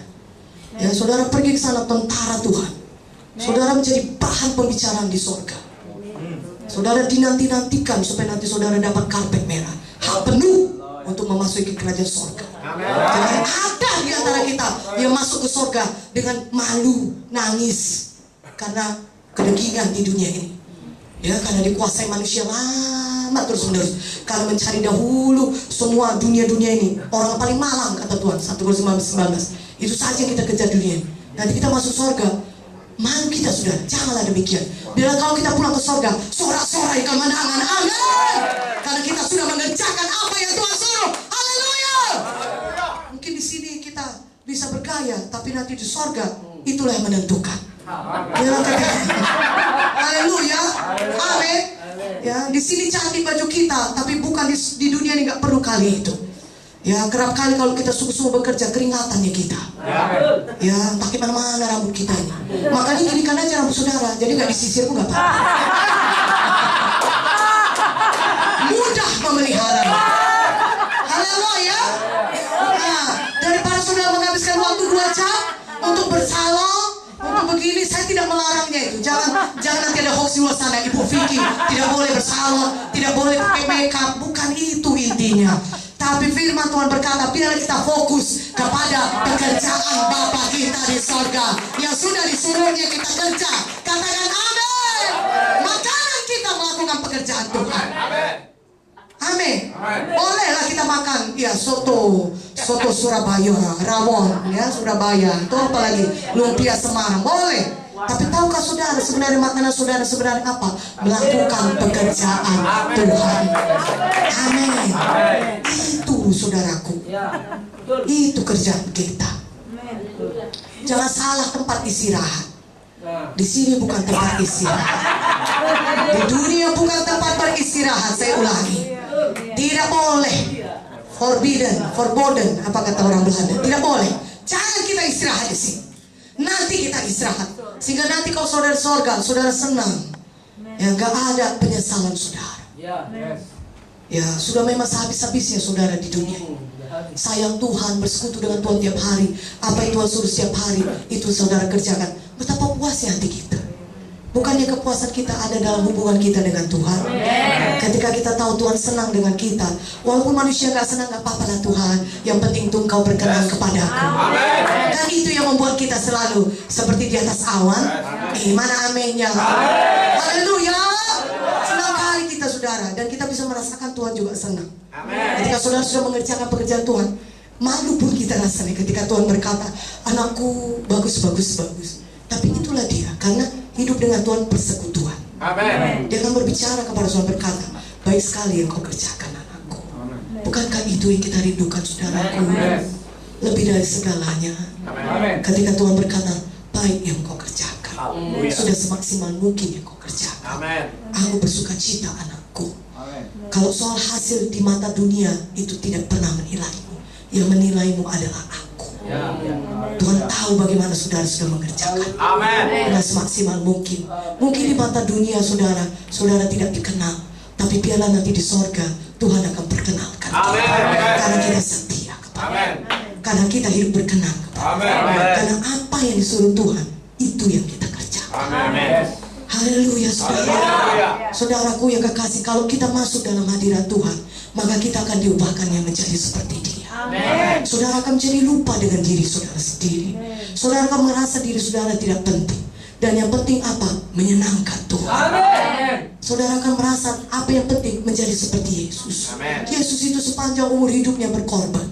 Ya, saudara pergi ke sana tentara Tuhan. Saudara menjadi bahan pembicaraan di sorga. Saudara dinanti-nantikan supaya nanti saudara dapat karpet merah, hak penuh untuk memasuki kerajaan sorga. Jangan ada di antara kita yang masuk ke sorga dengan malu, nangis karena kedegingan di dunia ini. Ya, karena dikuasai manusia lama terus-menerus. Karena mencari dahulu semua dunia-dunia ini. Orang paling malang kata Tuhan 1 Korintus 19. Itu saja yang kita kejar dunia ini. Nanti kita masuk sorga, malu kita sudah. Janganlah demikian. Bila kalau kita pulang ke sorga, sorak-sorai kemenangan. Amin. Karena kita sudah mengerjakan apa yang Tuhan suruh. Haleluya. Mungkin di sini kita bisa bergaya, tapi nanti di sorga itulah yang menentukan. Haleluya. Amin. Ya, di sini cantik baju kita, tapi bukan di dunia ini nggak perlu kali itu. Ya, kerap kali kalau kita sungguh-sungguh bekerja, keringatannya kita. Ya, pakai mana-mana rambut kita ini. Makanya ginikan aja rambut saudara, jadi nggak disisir pun nggak apa-apa. Mudah memelihara. Haleluya. Nah, daripada saudara menghabiskan waktu 2 jam untuk bersalon, untuk begini, saya tidak melarangnya itu. Jangan nanti ada hoax di luar sana. Ibu Vicky tidak boleh bersalon, tidak boleh pakai makeup. Bukan itu intinya. Tapi firman Tuhan berkata, biarlah kita fokus kepada pekerjaan Bapa kita di sorga yang sudah disuruhnya kita kerja. Katakan amin. Makanan kita melakukan pekerjaan Tuhan. Amin. Bolehlah kita makan ya soto Surabaya, rawon ya Surabaya, itu apa lagi, lumpia Semarang, boleh. Tapi tahukah saudara sebenarnya makanan saudara sebenarnya apa? Melakukan pekerjaan Tuhan. Amin. Itu saudaraku. Itu kerjaan kita. Jangan salah tempat istirahat. Di sini bukan tempat istirahat. Di dunia bukan tempat beristirahat. Saya ulangi. Tidak boleh. Forbidden, apa kata orang Belanda? Tidak boleh. Jangan kita istirahat di sini. Nanti kita istirahat. Sehingga nanti kalau saudara sorga, saudara senang. Ya, gak ada penyesalan saudara. Ya, sudah memang sehabis-habisnya saudara di dunia ini. Sayang Tuhan, bersekutu dengan Tuhan tiap hari. Apa yang Tuhan suruh setiap hari, itu saudara kerjakan. Betapa puasnya hati kita. Bukannya kepuasan kita ada dalam hubungan kita dengan Tuhan. Ketika kita tahu Tuhan senang dengan kita, walaupun manusia gak senang, gak apa-apa lah Tuhan. Yang penting tuh Engkau berkenan kepadaku. Dan itu yang membuat kita selalu seperti di atas awan. Mana aminnya? Haleluya. Senang kali kita saudara. Dan kita bisa merasakan Tuhan juga senang. Ketika saudara sudah mengerjakan pekerjaan Tuhan, malu pun kita rasanya ketika Tuhan berkata, anakku bagus. Tapi itulah dia, karena hidup dengan Tuhan persekutuan. Dia akan berbicara kepada Tuhan, berkata, baik sekali yang kau kerjakan anakku. Bukankah itu yang kita rindukan saudaraku? Lebih dari segalanya. Ketika Tuhan berkata, baik yang kau kerjakan, sudah semaksimal mungkin yang kau kerjakan. Aku bersuka cita anakku. Kalau soal hasil di mata dunia, itu tidak pernah menilaimu. Yang menilaimu adalah aku. Tuhan tahu bagaimana saudara sudah mengerjakan dengan semaksimal mungkin. Mungkin di mata dunia saudara tidak dikenal, tapi biarlah nanti di sorga Tuhan akan perkenalkan kita. Karena kita setia kepada, karena kita hidup berkenan kepada, karena apa yang disuruh Tuhan itu yang kita kerjakan. Haleluya saudara. Saudaraku yang kekasih, kalau kita masuk dalam hadirat Tuhan, maka kita akan diubahkannya menjadi seperti Dia. Saudara akan menjadi lupa dengan diri saudara sendiri. Saudara akan merasa diri saudara tidak penting. Dan yang penting apa? Menyenangkan Tuhan. Saudara akan merasa apa yang penting? Menjadi seperti Yesus. Yesus itu sepanjang umur hidupnya berkorban.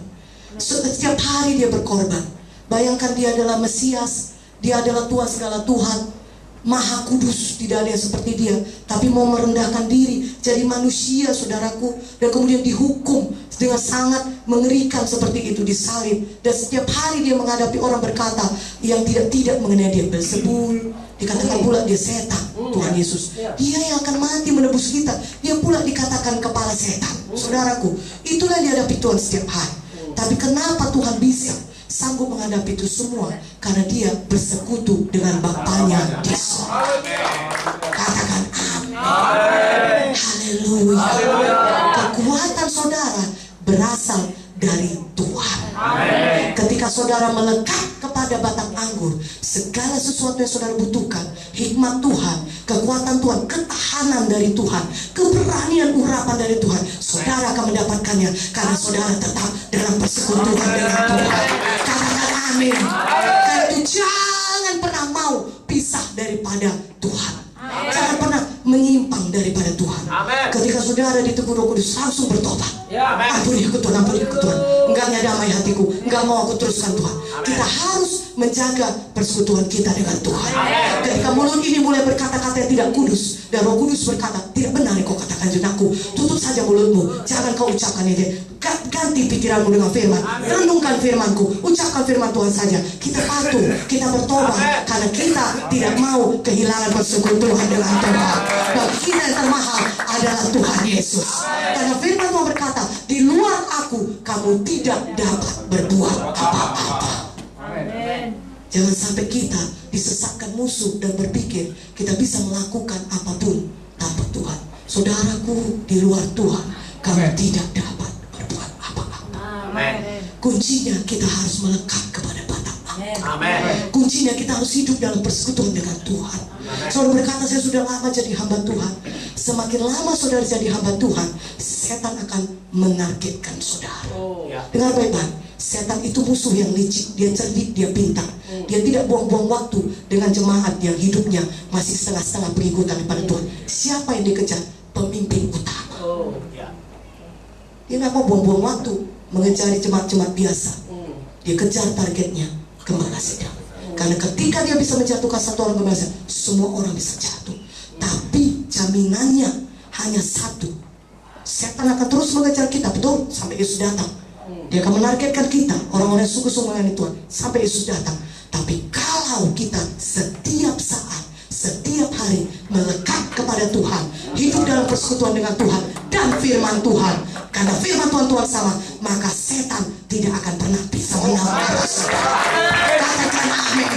Setiap hari dia berkorban. Bayangkan dia adalah Mesias, dia adalah Tuhan segala Tuhan, Maha Kudus, tidak ada yang seperti dia. Tapi mau merendahkan diri jadi manusia saudaraku, dan kemudian dihukum dengan sangat mengerikan seperti itu, disalib. Dan setiap hari dia menghadapi orang berkata yang tidak mengenai dia, Beelzebul, dikatakan pula dia setan. Tuhan Yesus, dia yang akan mati menebus kita, dia pula dikatakan kepala setan. Saudaraku, itulah yang dihadapi Tuhan setiap hari. Tapi kenapa Tuhan bisa sanggup menghadapi itu semua? Karena dia bersekutu dengan Bapanya di surga. Katakan amin. Haleluya. Kekuatan saudara berasal dari Tuhan. Ketika saudara melekat kepada batang anggur, segala sesuatu yang saudara butuhkan, hikmat Tuhan, kekuatan Tuhan, ketahanan dari Tuhan, keberanian urapan dari Tuhan, saudara akan mendapatkannya karena saudara tetap dalam persekutuan dengan Tuhan. Katakan amin. Karena itu jangan pernah mau pisah daripada Tuhan. Jangan pernah menyimpang daripada Tuhan. Ketika saudara ditegur Roh Kudus, langsung bertobat. Ampuni aku Tuhan, ampuni aku Tuhan. Enggak damai hatiku, enggak mau aku teruskan Tuhan. Kita harus menjaga persekutuan kita dengan Tuhan. Ketika mulut ini mulai berkata-kata yang tidak kudus, dan Roh Kudus berkata, tidak benar yang kau katakan jenakku, tutup saja mulutmu, jangan kau ucapkan ini. Ganti pikiranmu dengan firman, renungkan firmanku, ucapkan firman Tuhan saja. Kita patuh, kita bertobat, karena kita tidak mau kehilangan persekutuan dengan Tuhan. Dan kita yang termahal adalah Tuhan Yesus. Karena firman Tuhan berkata, di luar aku kamu tidak dapat berbuat apa-apa. Jangan sampai kita disesatkan musuh dan berpikir kita bisa melakukan apapun tanpa Tuhan. Saudaraku, di luar Tuhan kamu tidak dapat berbuat apa-apa. Kuncinya kita harus melekat kepada batang anggur. Kuncinya kita harus hidup dalam persekutuan dengan Tuhan. Saudara berkata, saya sudah lama jadi hamba Tuhan. Semakin lama saudara jadi hamba Tuhan, setan akan menargetkan saudara. Dengar baik-baik, setan itu musuh yang licik. Dia cerdik, dia pintar. Dia tidak buang-buang waktu dengan jemaat yang hidupnya masih setengah-setengah pengikutan kepada Tuhan. Siapa yang dikejar? Pemimpin utama. Dia tidak mau buang-buang waktu mengejar jemaat-jemaat biasa. Dia kejar targetnya, gembala sedang. Karena ketika dia bisa menjatuhkan satu orang gembala sedang, semua orang bisa jatuh. Tapi jaminannya hanya satu. Setan akan terus mengejar kita, betul, sampai Yesus datang. Dia akan menargetkan kita, orang-orang yang sungguh-sungguh melayani Tuhan, sampai Yesus datang. Tapi kalau kita setiap saat, setiap hari melekat kepada Tuhan, hidup dalam persekutuan dengan Tuhan dan firman Tuhan, karena firman Tuhan sama, maka setan tidak akan pernah bisa mengalahkan saudara. Katakan amin.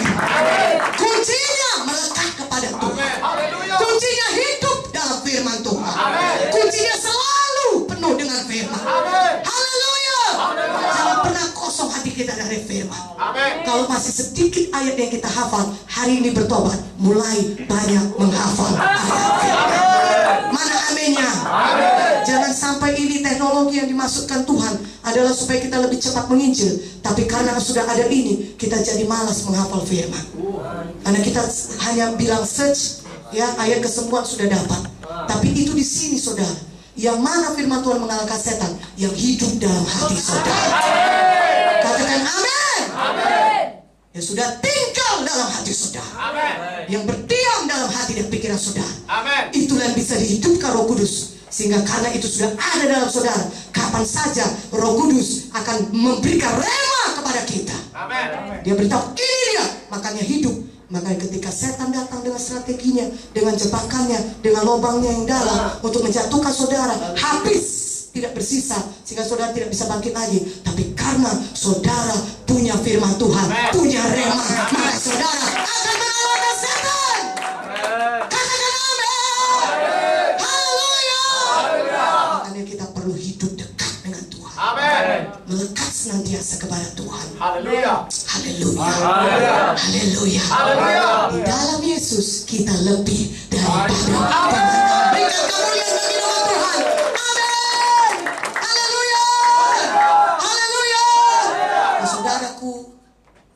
Kuncinya melekat kepada Tuhan. Kuncinya hidup dalam firman Tuhan. Kuncinya selalu penuh dengan firman. Haleluya. Jangan pernah kosong hati kita dari firman. Amin. Kalau masih sedikit ayat yang kita hafal, hari ini bertobat, mulai banyak menghafal ayat firman. Mana aminnya? Jangan sampai ini teknologi yang dimasukkan Tuhan adalah supaya kita lebih cepat menginjil, tapi karena sudah ada ini, kita jadi malas menghafal firman. Karena kita hanya bilang search, ya, ayat kesembuhan sudah dapat. Tapi itu di sini, saudara. Yang mana firman Tuhan mengalahkan setan? Yang hidup dalam hati saudara. Katakan amin. Yang sudah tinggal dalam hati saudara. Yang berdiam dalam hati dan pikiran saudara. Itulah yang bisa dihidupkan Roh Kudus. Sehingga karena itu sudah ada dalam saudara, kapan saja Roh Kudus akan memberikan rema kepada kita. Dia beritahu ini dia, makanya hidup. Makanya ketika setan datang dengan strateginya, dengan jebakannya, dengan lubangnya yang dalam untuk menjatuhkan saudara, habis, tidak bersisa, sehingga saudara tidak bisa bangkit lagi. Tapi karena saudara punya firman Tuhan, punya rema, maka saudara akan mengalahkan setan. Katakan amin. Haleluya. Makanya kita perlu hidup dekat dengan Tuhan. Melekat senantiasa kepada Tuhan. Haleluya. Haleluya. Haleluya. Di dalam Yesus kita lebih daripada pemenang. Berikan kemuliaan bagi nama Tuhan. Amin. Haleluya. Haleluya. Nah, saudaraku,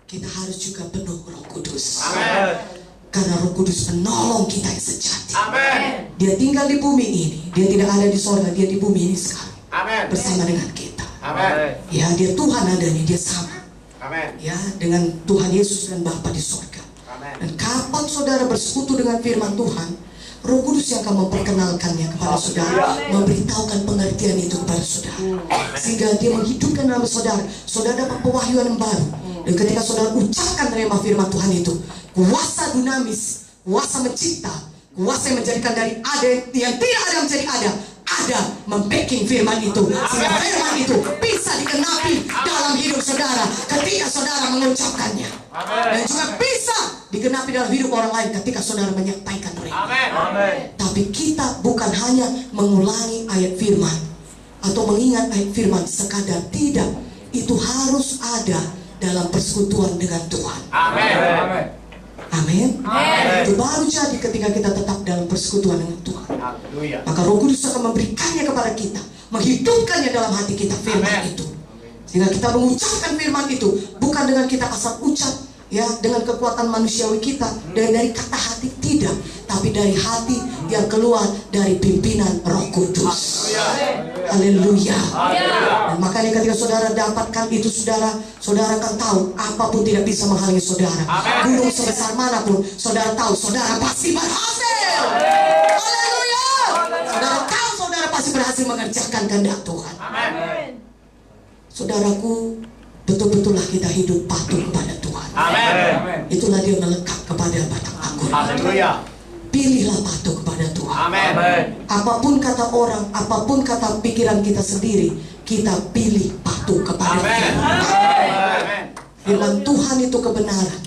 kita harus juga penuh Roh Kudus. Karena Roh Kudus penolong kita yang sejati. Dia tinggal di bumi ini. Dia tidak ada di sorga, dia di bumi ini sekarang. Bersama dengan kita. Ya, dia Tuhan adanya, dia sama. Ya, dengan Tuhan Yesus dan Bapa di sorga. Dan kapan saudara bersekutu dengan firman Tuhan, Roh Kudus yang akan memperkenalkannya kepada saudara, memberitahukan pengertian itu kepada saudara, sehingga dia menghidupkan dalam saudara. Saudara dapat pewahyuan yang baru. Dan ketika saudara ucapkan rema firman Tuhan itu, kuasa dinamis, kuasa mencipta, kuasa yang menjadikan dari ada yang tidak ada menjadi ada membacking firman itu, sehingga firman itu bisa dikenapi dalam hidup saudara ketika saudara mengucapkannya, dan juga bisa digenapi dalam hidup orang lain ketika saudara menyampaikan rema. Tapi kita bukan hanya mengulangi ayat firman atau mengingat ayat firman sekadar, tidak. Itu harus ada dalam persekutuan dengan Tuhan. Amin. Itu baru jadi ketika kita tetap dalam persekutuan dengan Tuhan. Maka Roh Kudus akan memberikannya kepada kita, menghidupkannya dalam hati kita firman itu, sehingga kita mengucapkan firman itu bukan dengan kita asal ucap, ya, dengan kekuatan manusiawi kita dan dari kata hati, tidak, tapi dari hati yang keluar dari pimpinan Roh Kudus. Haleluya. Dan makanya ketika saudara dapatkan itu, saudara akan tahu apapun tidak bisa menghalangi saudara. Gunung sebesar manapun, saudara tahu saudara pasti berhasil. Haleluya. Saudara tahu saudara pasti berhasil mengerjakan kehendak Tuhan. Saudaraku, betul-betullah kita hidup patuh kepada Tuhan. Itulah dia melekat kepada batang anggur. Pilihlah patuh kepada Tuhan. Apapun kata orang, apapun kata pikiran kita sendiri, kita pilih patuh kepada firman. Firman Tuhan itu kebenaran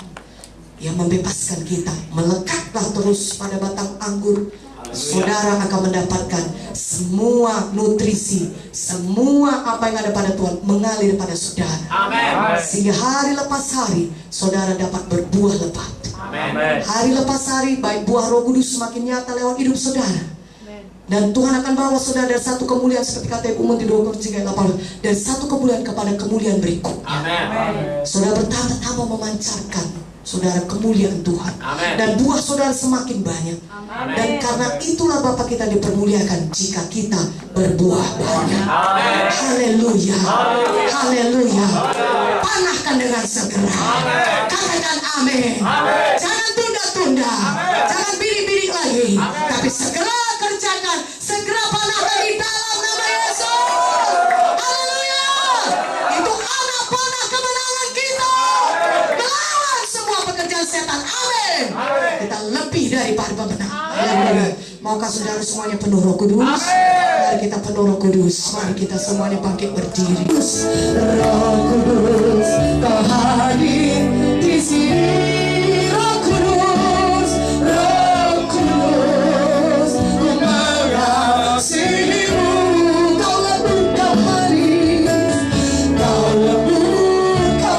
yang membebaskan kita. Melekatlah terus pada batang anggur. Saudara akan mendapatkan semua nutrisi, semua apa yang ada pada Tuhan mengalir pada saudara. Sehingga hari lepas hari saudara dapat berbuah lebat. Hari lepas hari baik buah Roh Kudus semakin nyata lewat hidup saudara. Dan Tuhan akan bawa saudara dari satu kemuliaan seperti kata Ibu Munti 2 Korintus 3:8, dari satu kemuliaan kepada kemuliaan berikutnya. Saudara bertambah memancarkan saudara kemuliaan Tuhan. Dan buah saudara semakin banyak. Dan karena itulah Bapa kita dipermuliakan jika kita berbuah banyak. Haleluya. Haleluya. Panahkan dengan segera. Katakan amin. Jangan tunda-tunda. Jangan bidik-bidik lagi. Tapi segera kerjakan. Segera panahkan di dalam nama Yesus. Haleluya. Itu anak panah kemenangan kita melawan semua pekerjaan setan. Amin. Kita lebih daripada pemenang. Haleluya. Maukah saudara semuanya penuh Roh Kudus? Mari kita penuh Roh Kudus. Mari kita semuanya bangkit berdiri. Roh Kudus, Kau hadir di sini. Roh Kudus, Roh Kudus, ku mengasihimu. Kau lembutkan hati, Kau lembutkan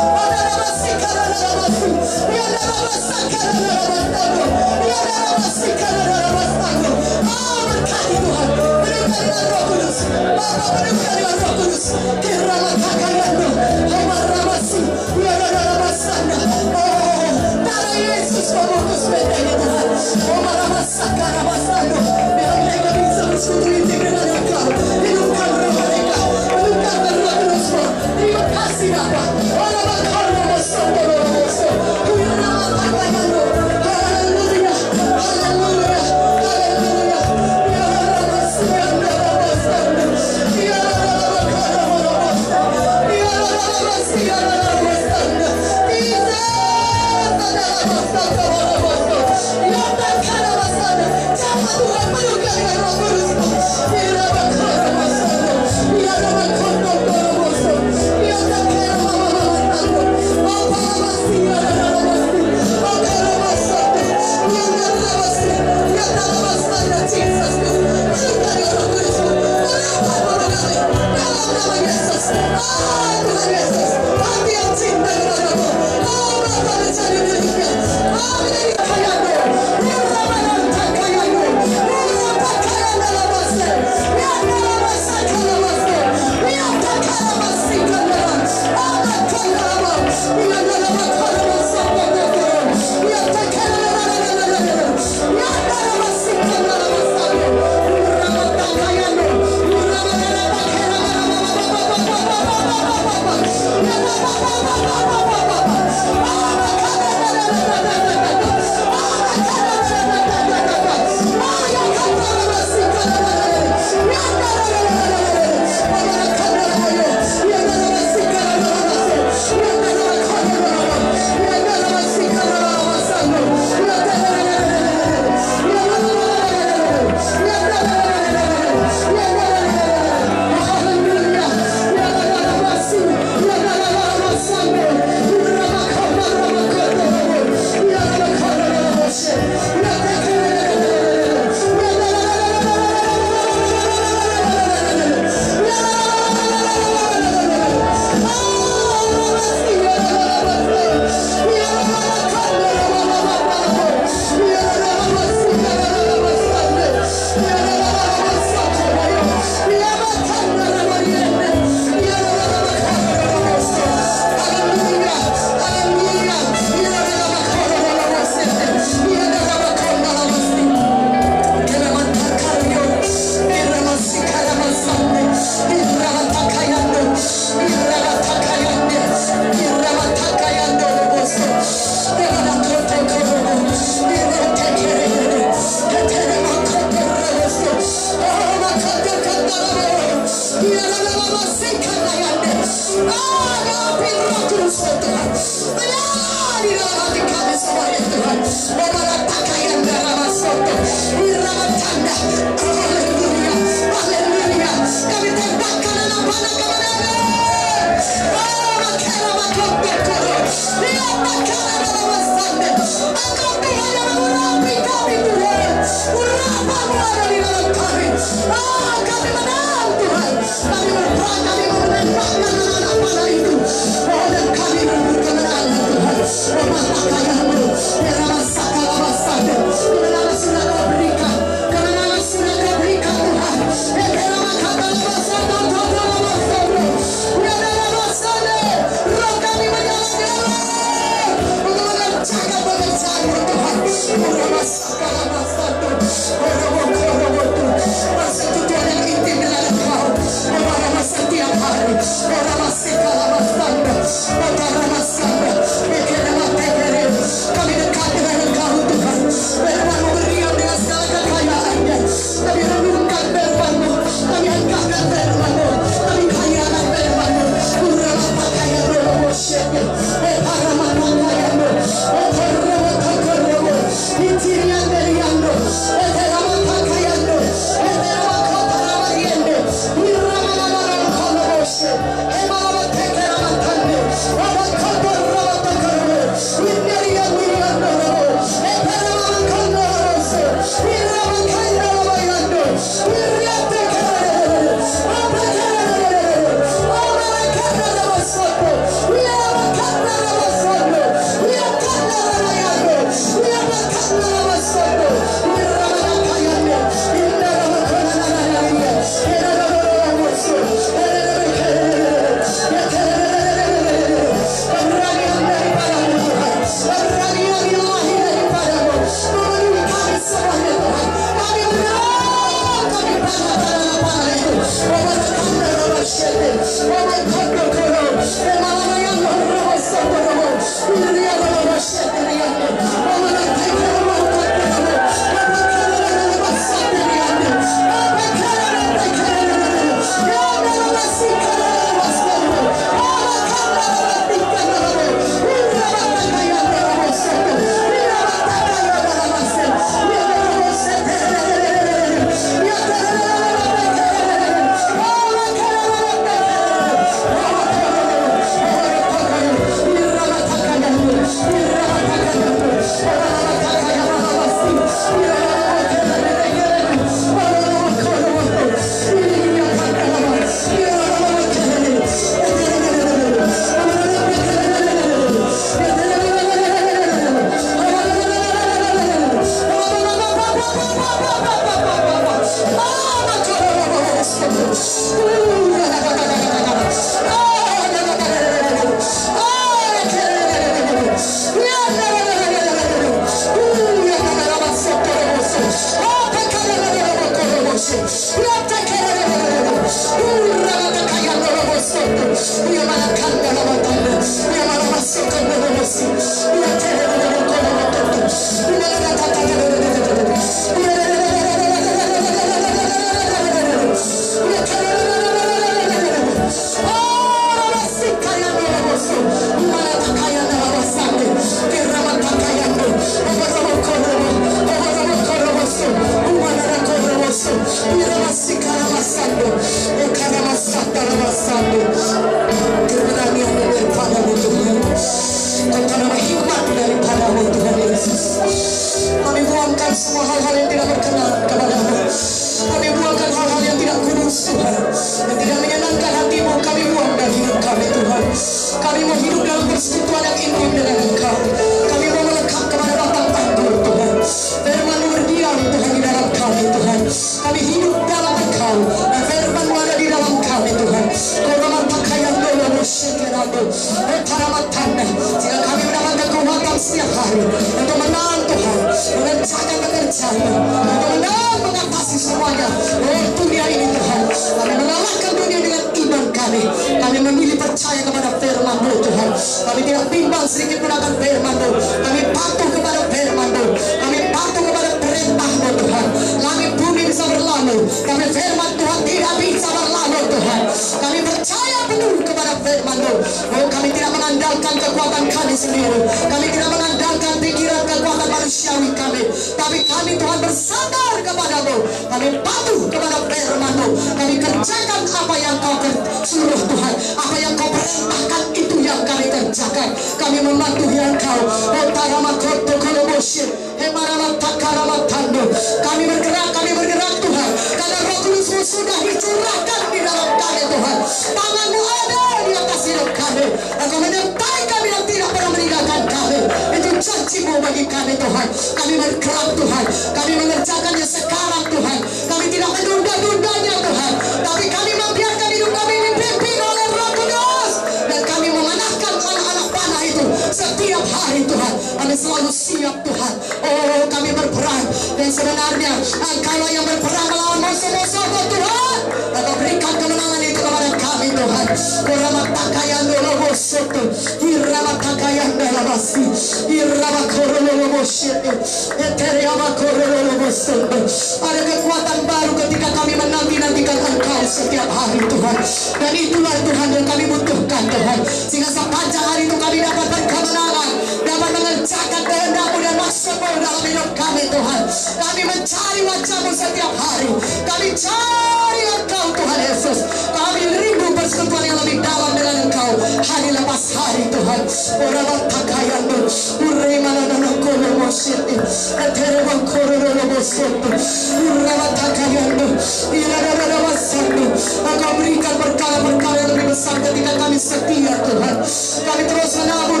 Ada kekuatan baru ketika kami menanti-nantikan Engkau setiap hari Tuhan. Dan itulah Tuhan yang kami butuhkan Tuhan. Sehingga sepanjang hari itu kami dapat berkemenangan, dapat mengerjakan kehendak-Mu dan maksud-Mu dalam hidup kami Tuhan. Kami mencari wajah-Mu setiap hari. Kami cari Engkau Tuhan Yesus. Kami rindu persekutuan yang lebih dalam dengan Engkau hari lepas hari Tuhan. Orang takayanu, uremana dan kono mosyiti, eterewan kono mosyiti, uremana takayanu, irada wasatu. Engkau berikan perkara-perkara yang lebih besar ketika kami setia Tuhan. Kami terus menabur,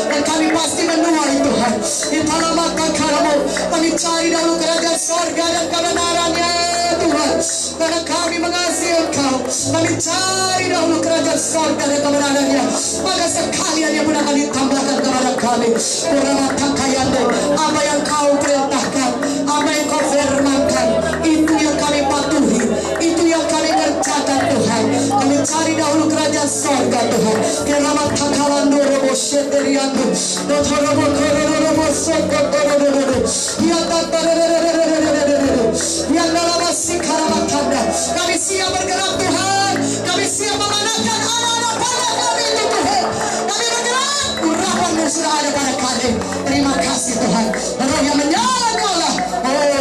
dan kami pasti menuai Tuhan. Itulah kekal-Mu. Kami cari dahulu kerajaan sorga dan kebenarannya Tuhan. Karena kami mengasihi Engkau, kami cari dahulu kerajaan sorga dan kebenarannya. Maka sekalian yang pun akan ditambahkan kepada kami. Apa yang Kau perintahkan, apa yang Kau firmankan, itu yang kami patuhi, itu yang kami kerjakan Tuhan. Kami cari dahulu kerajaan sorga Tuhan. Keramat takalando robo sheteriando, dotorobo kororobo sokotororo, kami siap bergerak Tuhan. Kami siap memanahkan anak-anak panah kami itu Tuhan. Kami bergerak, urapan-Mu sudah ada pada kami. Terima kasih Tuhan. Roh yang menyala-nyala,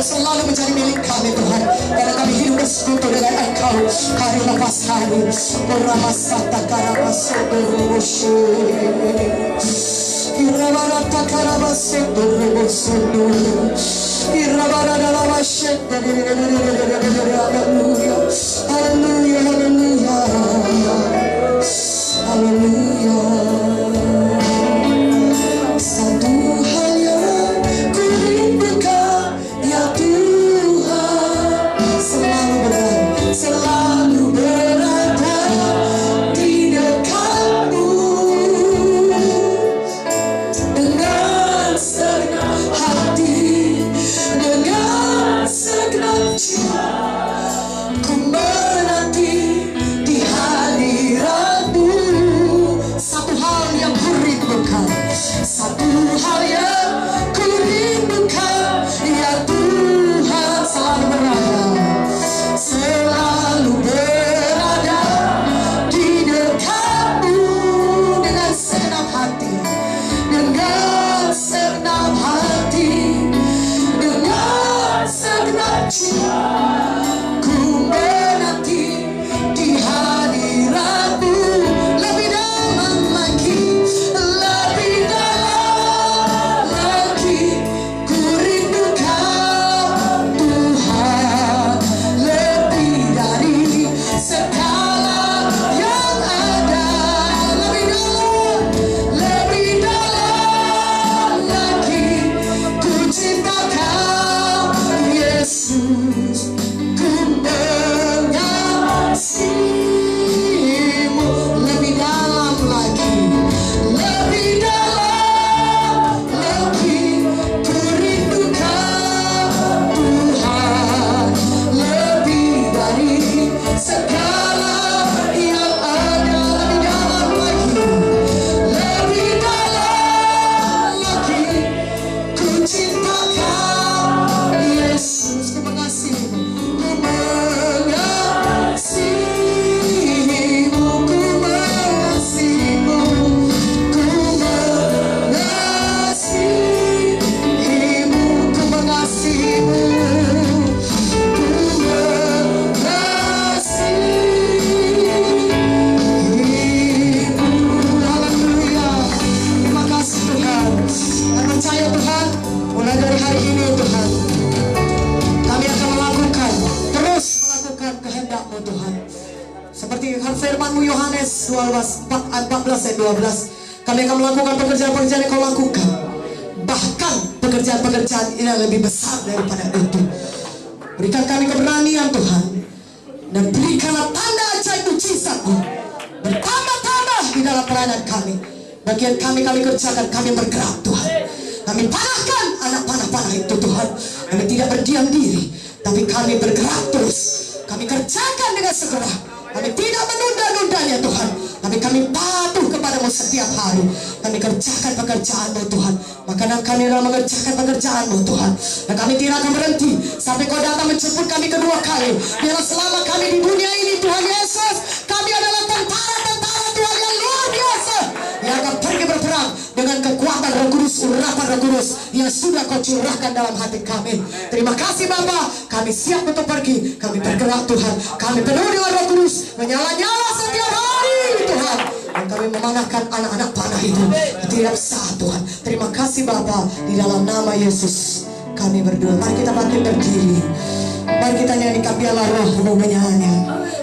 selalu menjadi milik kami Tuhan. Karena kami hidup bersekutu dengan Engkau hari lepas hari. Oramasata karabasotoroboshe, irabarata karabasotoroboshe, haleluya, haleluya, haleluya. Satu hal yang ku rindukan ya Tuhan, selalu cinta, ku menanti di hadiratmu. Satu hal yang ku rindukan, satu hal yang ku rindukan, ya Tuhan, selalu berada di dekatmu. Dengan senang hati, dengan senang hati, dengan senang jiwa, ku menanti di hadiratmu. Lebih dalam lagi, lebih dalam lagi, ku rindukan Tuhan lebih dari segala yang ada. Lebih dalam lagi, ku cinta Kau Yesus, ku mengasihimu. Lebih dalam lagi, lebih dalam lagi, ku rindukan Tuhan lebih dari segala yang ada. Lebih dalam lagi, ku cinta Kau Yesus, ku mengasihimu, ku mengasihimu, ku mengasihimu, ku mengasihimu, ku mengasihimu, ku mengasihimu. Haleluya. Terima kasih Tuhan. Saya percaya Tuhan, mulai dari hari ini Tuhan, kami akan terus melakukan kehendak-Mu Tuhan. Seperti firman-Mu Yohanes 14 ayat 12, kami akan melakukan pekerjaan-pekerjaan yang Kau lakukan. Bahkan pekerjaan-pekerjaan ini lebih besar daripada itu. Berikan kami keberanian Tuhan, dan berikanlah tanda ajaib mujizat-Mu bertambah-tambah di dalam pelayanan kami. Bagian kami kerjakan, kami bergerak Tuhan. Kami panahkan anak panah-panah itu Tuhan. Kami tidak berdiam diri, tapi kami bergerak terus. Kami kerjakan dengan segera. Kami tidak menunda-nundanya Tuhan, tapi kami patuh kepadamu setiap hari. Kami kerjakan pekerjaan-Mu Tuhan. Makanan kami adalah mengerjakan pekerjaan-Mu Tuhan. Dan kami tidak akan berhenti sampai Kau datang menjemput kami kedua kali. Biarlah selama kami di dunia ini Tuhan Yesus, kami adalah tentara-tentara Tuhan yang luar biasa, yang akan pergi berperang dengan kekuatan Roh Kudus, urapan Roh Kudus yang sudah Kau curahkan dalam hati kami. Terima kasih Bapa, kami siap untuk pergi. Kami bergerak Tuhan, kami penuh dengan Roh Kudus, menyala-nyala setiap hari Tuhan. Dan kami memanahkan anak-anak panah itu tidak sah Tuhan. Terima kasih Bapa, di dalam nama Yesus kami berdoa. Mari kita bangkit berdiri. Mari kita nyanyikan, biarlah Roh-Mu menyanyi.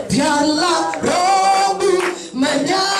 Biarlah Roh-Mu menyanyi.